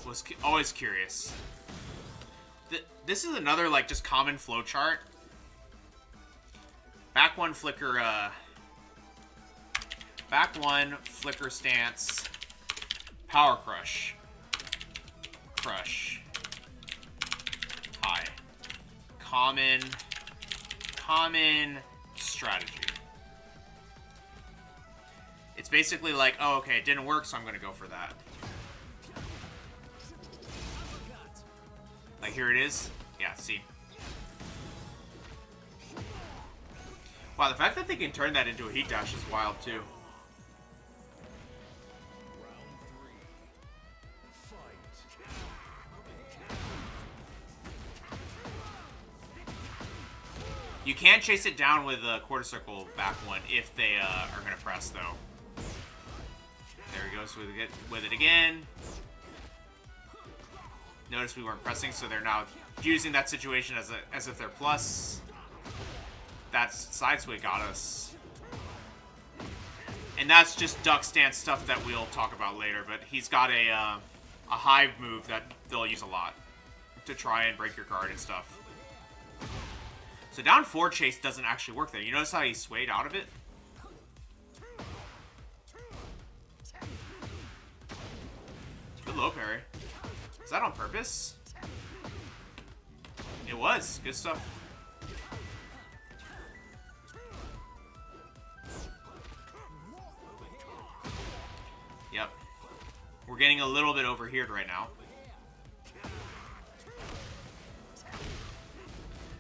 Was always curious. This is another, like, just common flowchart. Back one flicker. Back one flicker stance. Power crush. Crush. High. Common strategy. It's basically like, oh, okay, it didn't work, so I'm gonna go for that. Like, here it is. Yeah, see. Wow, the fact that they can turn that into a heat dash is wild, too. You can chase it down with a quarter circle back one if they are going to press, though. There he goes with it again. Notice we weren't pressing, so they're now using that situation as if they're plus. That's side sway got us. And that's just duck stance stuff that we'll talk about later, but he's got a a hive move that they'll use a lot to try and break your guard and stuff. So down 4 chase doesn't actually work there. You notice how he swayed out of it? Good low parry. Is that on purpose? It was. Good stuff. Yep. We're getting a little bit overheated right now.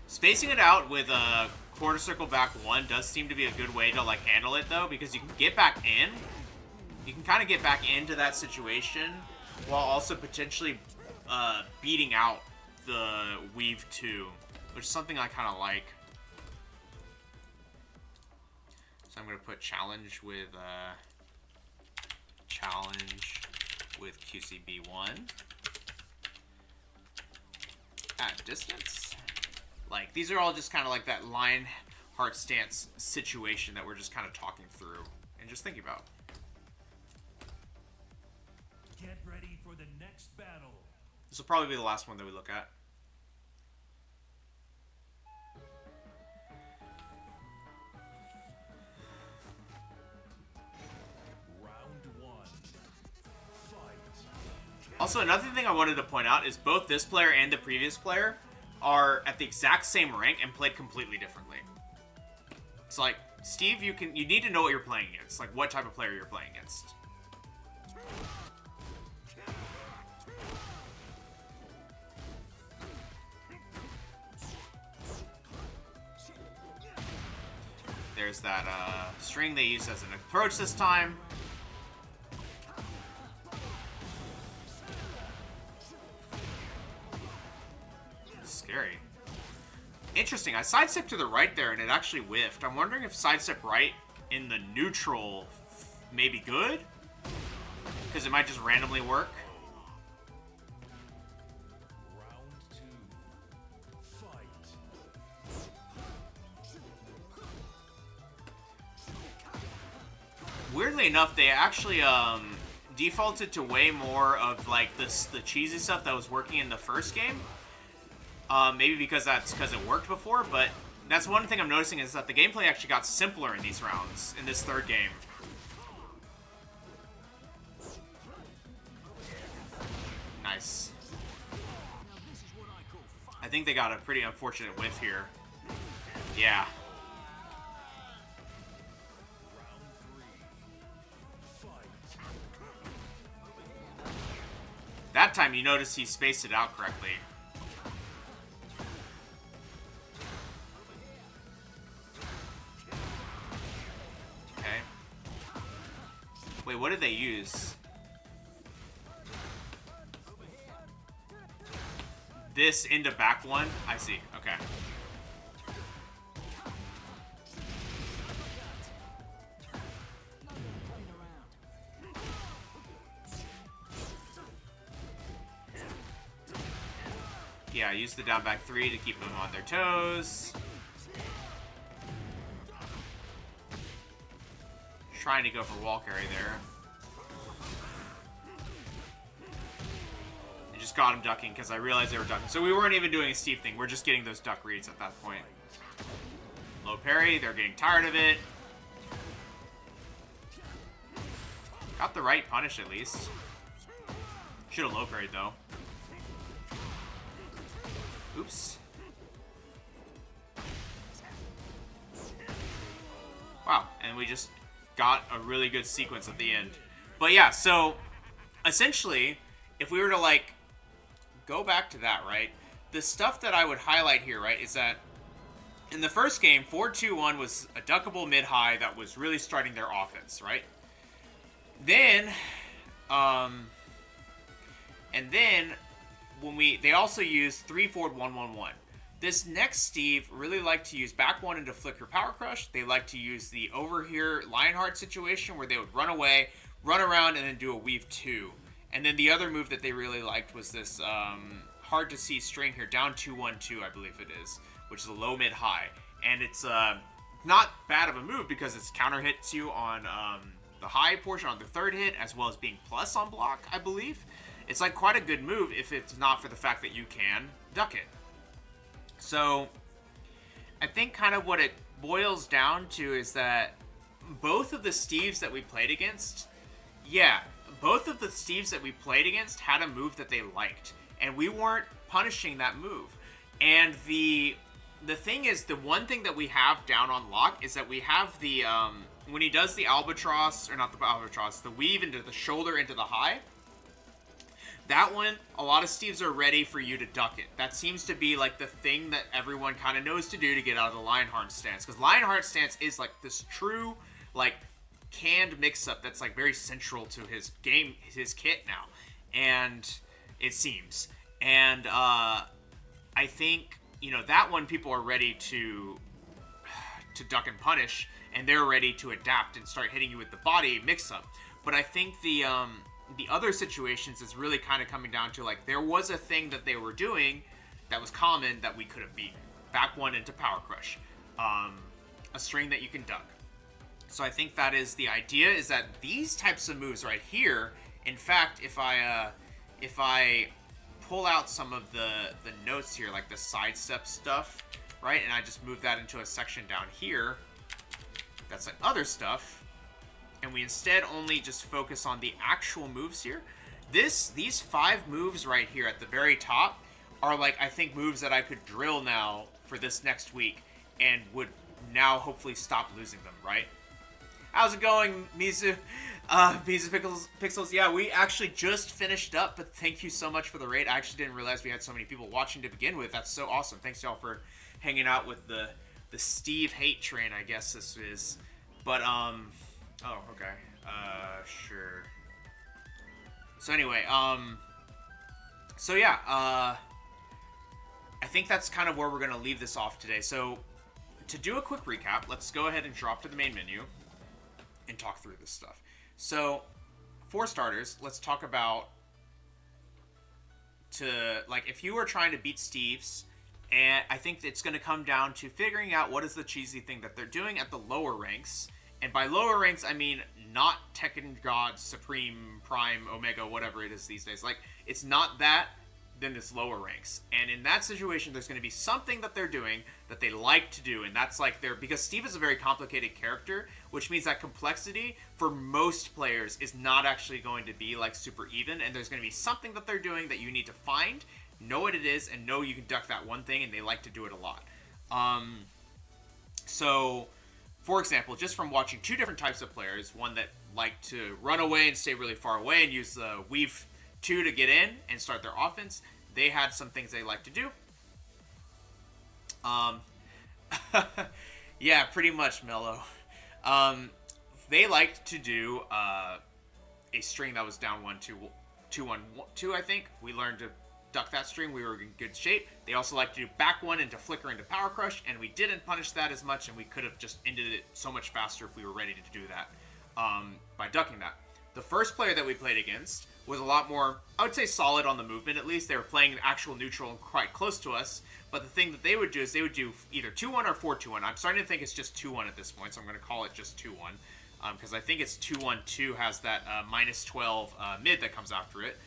Spacing it out with a quarter circle back 1 does seem to be a good way to like handle it though, because you can get back in. You can kind of get back into that situation while also potentially beating out the weave 2, which is something I kind of like. So I'm going to put challenge with QCB1 at distance. Like, these are all just kind of like that lion heart stance situation that we're just kind of talking through and just thinking about. Get ready for the next battle. This will probably be the last one that we look at. Round 1. Fight. Also, another thing I wanted to point out is both this player and the previous player are at the exact same rank and played completely differently. It's like, Steve, you need to know what you're playing against, like what type of player you're playing against. There's that string they used as an approach this time. Scary. Interesting. I sidestepped to the right there and it actually whiffed. I'm wondering if sidestep right in the neutral may be good, because it might just randomly work. Round 2. Fight. Weirdly enough, they actually defaulted to way more of like the cheesy stuff that was working in the first game. Maybe because it worked before, but that's one thing I'm noticing is that the gameplay actually got simpler in these rounds, in this third game. Nice. I think they got a pretty unfortunate whiff here. Yeah. That time you notice he spaced it out correctly. Okay. Wait, what did they use? This into back 1? I see. Okay. Yeah, use the down back 3 to keep them on their toes. Trying to go for wall carry there. I just got him ducking because I realized they were ducking. So we weren't even doing a Steve thing. We're just getting those duck reads at that point. Low parry. They're getting tired of it. Got the right punish at least. Should have low parried though. Oops. Wow, and we just got a really good sequence at the end. But yeah, so essentially, if we were to like go back to that, right? The stuff that I would highlight here, right, is that in the first game, 4-2-1 was a duckable mid-high that was really starting their offense, right? Then, and then they also used 3-4-1-1-1. This next Steve really liked to use back 1 into Flicker Power Crush. They like to use the over here Lionheart situation where they would run away, run around, and then do a weave 2. And then the other move that they really liked was this hard to see string here, down 2-1-2, I believe it is, which is a low mid high. And it's not bad of a move because it's counter hits you on the high portion on the third hit, as well as being plus on block, I believe. It's like quite a good move if it's not for the fact that you can duck it. So I think kind of what it boils down to is that both of the Steves that we played against, both of the Steves that we played against had a move that they liked, and we weren't punishing that move. And the thing is, the one thing that we have down on lock is that we have the when he does the albatross, or not the albatross, the weave into the shoulder into the high. That one, a lot of Steves are ready for you to duck it. That seems to be like the thing that everyone kind of knows to do to get out of the Lionheart stance. Because Lionheart stance is like this true, like, canned mix-up that's like very central to his game, his kit now. And it seems. And I think, you know, that one people are ready to duck and punish. And they're ready to adapt and start hitting you with the body mix-up. But I think the other situations is really kind of coming down to, like, there was a thing that they were doing that was common that we could have beaten. Back one into Power Crush. A string that you can duck. So I think that is the idea, is that these types of moves right here, in fact, if I pull out some of the notes here, like the sidestep stuff, right, and I just move that into a section down here, that's like other stuff, and we instead only just focus on the actual moves here. These 5 moves right here at the very top are, like, I think moves that I could drill now for this next week and would now hopefully stop losing them, right? How's it going, Mizu? Mizu Pixels? Yeah, we actually just finished up, but thank you so much for the raid. I actually didn't realize we had so many people watching to begin with. That's so awesome. Thanks, y'all, for hanging out with the Steve hate train, I guess this is. But, oh, okay. Sure. So anyway, so yeah, I think that's kind of where we're going to leave this off today. So, to do a quick recap, let's go ahead and drop to the main menu and talk through this stuff. So, for starters, let's talk about if you were trying to beat Steve's, and I think it's going to come down to figuring out what is the cheesy thing that they're doing at the lower ranks. And by lower ranks, I mean not Tekken God, Supreme, Prime, Omega, whatever it is these days. Like, it's not that, then it's lower ranks. And in that situation, there's going to be something that they're doing that they like to do. And that's like because Steve is a very complicated character, which means that complexity for most players is not actually going to be like super even. And there's going to be something that they're doing that you need to find, know what it is, and know you can duck that one thing, and they like to do it a lot. So, for example, just from watching 2 different types of players, one that like to run away and stay really far away and use the weave 2 to get in and start their offense, they had some things they like to do. Yeah, pretty much, Mello. They liked to do a string that was down 1, 2, 2, 1, 2, I think. We learned to duck that string. We were in good shape. They also like to do back 1 into flicker into Power Crush, and we didn't punish that as much, and we could have just ended it so much faster if we were ready to do that by ducking that. The first player that we played against was a lot more, I would say, solid on the movement, at least. They were playing actual neutral and quite close to us, but the thing that they would do is they would do either 2-1 or 4-2-1. I'm starting to think it's just 2-1 at this point, so I'm going to call it just 2-1, because I think it's 2-1-2 has that minus 12 mid that comes after it.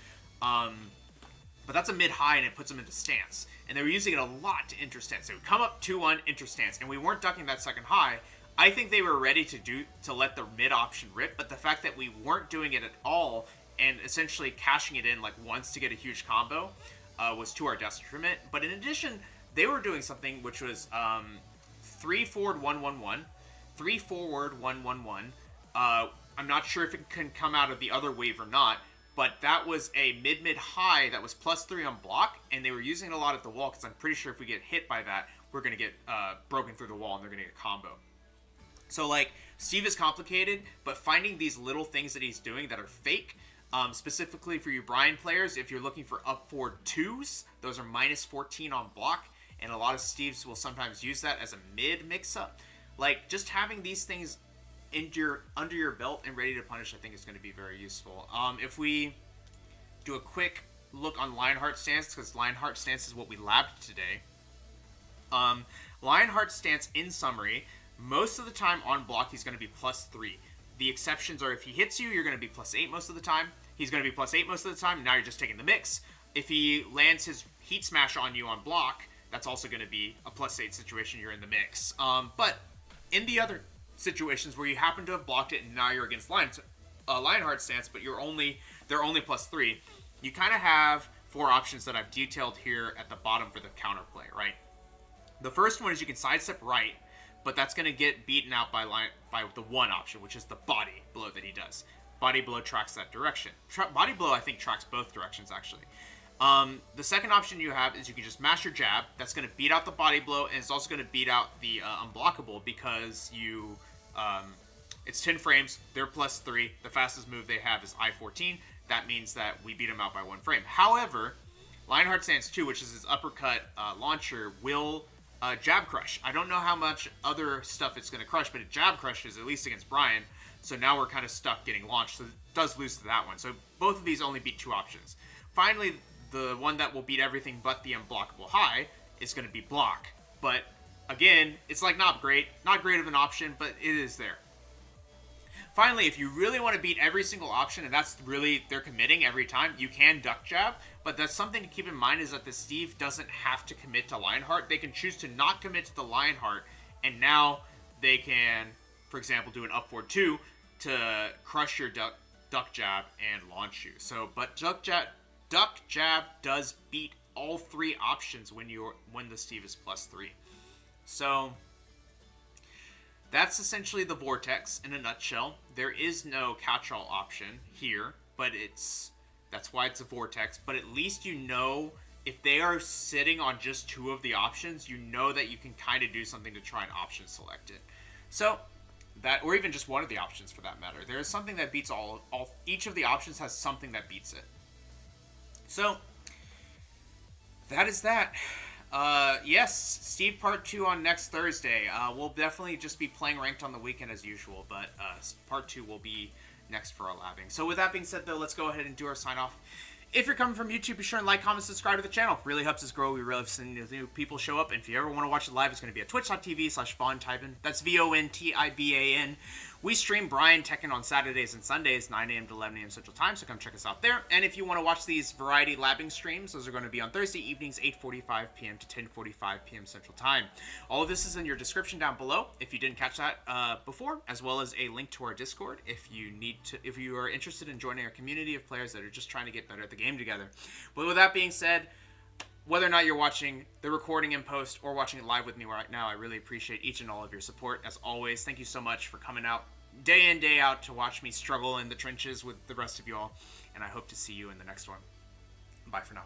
But that's a mid-high, and it puts them into stance. And they were using it a lot to enter stance. They would come up 2-1, enter stance, and we weren't ducking that second high. I think they were ready to let the mid option rip, but the fact that we weren't doing it at all and essentially cashing it in like once to get a huge combo was to our detriment. But in addition, they were doing something which was 3 forward 1-1-1, 3 forward 1-1-1. I'm not sure if it can come out of the other wave or not, but that was a mid-high that was +3 on block, and they were using it a lot at the wall because I'm pretty sure if we get hit by that, we're going to get broken through the wall and they're going to get a combo. So, like, Steve is complicated, but finding these little things that he's doing that are fake, specifically for you Bryan players, if you're looking for up forward 2s, those are -14 on block, and a lot of Steves will sometimes use that as a mid mix-up. Like, just having these things under your belt and ready to punish, I think is going to be very useful. If we do a quick look on Lionheart stance, because Lionheart stance is what we labbed today. Lionheart stance, in summary, most of the time on block he's going to be +3. The exceptions are if he hits you, you're going to be +8 most of the time. he's going to be +8 most of the time. Now you're just taking the mix. If he lands his Heat Smash on you on block, that's also going to be a +8 situation. You're in the mix. But in the other situations where you happen to have blocked it and now you're against Lionheart stance, but they're only +3, you kind of have 4 options that I've detailed here at the bottom for the counterplay, right? The first one is you can sidestep right, but that's going to get beaten out by the one option, which is the body blow that he does. Body blow tracks that direction. Body blow, I think, tracks both directions, actually. The second option you have is you can just mash your jab. That's going to beat out the body blow, and it's also going to beat out the unblockable because it's 10 frames. They're +3. The fastest move they have is I-14. That means that we beat them out by 1 frame. However, Lionheart Stance 2, which is his uppercut launcher, will jab crush. I don't know how much other stuff it's going to crush, but it jab crushes, at least against Bryan. So now we're kind of stuck getting launched. So it does lose to that one. So both of these only beat 2 options. Finally, the one that will beat everything but the unblockable high is going to be block. But again, it's like not great of an option, but it is there. Finally, if you really want to beat every single option, and that's really, they're committing every time, you can duck jab, but that's something to keep in mind is that the Steve doesn't have to commit to Lionheart. They can choose to not commit to the Lionheart, and now they can, for example, do an up forward 2 to crush your duck jab and launch you. So, but duck jab does beat all 3 options when the Steve is +3. So that's essentially the Vortex in a nutshell. There is no catch-all option here, but that's why it's a Vortex. But at least you know if they are sitting on just 2 of the options, you know that you can kind of do something to try and option select it. So that, or even just one of the options for that matter. There is something that beats each of the options has something that beats it. So that is that. Yes, Steve Part 2 on next Thursday. We'll definitely just be playing ranked on the weekend as usual, but Part 2 will be next for our labbing. So with that being said, though, let's go ahead and do our sign-off. If you're coming from YouTube, be sure and like, comment, subscribe to the channel. Really helps us grow. We really love seeing new people show up. And if you ever want to watch it live, it's going to be at twitch.tv/VonTiban. That's VONTIBAN. We stream Bryan Tekken on Saturdays and Sundays, 9 a.m. to 11 a.m. Central Time, so come check us out there. And if you want to watch these variety labbing streams, those are going to be on Thursday evenings, 8:45 p.m. to 10:45 p.m. Central Time. All of this is in your description down below if you didn't catch that before, as well as a link to our Discord if you are interested in joining our community of players that are just trying to get better at the game together. But with that being said, whether or not you're watching the recording in post or watching it live with me right now, I really appreciate each and all of your support. As always, thank you so much for coming out day in, day out to watch me struggle in the trenches with the rest of you all. And I hope to see you in the next one. Bye for now.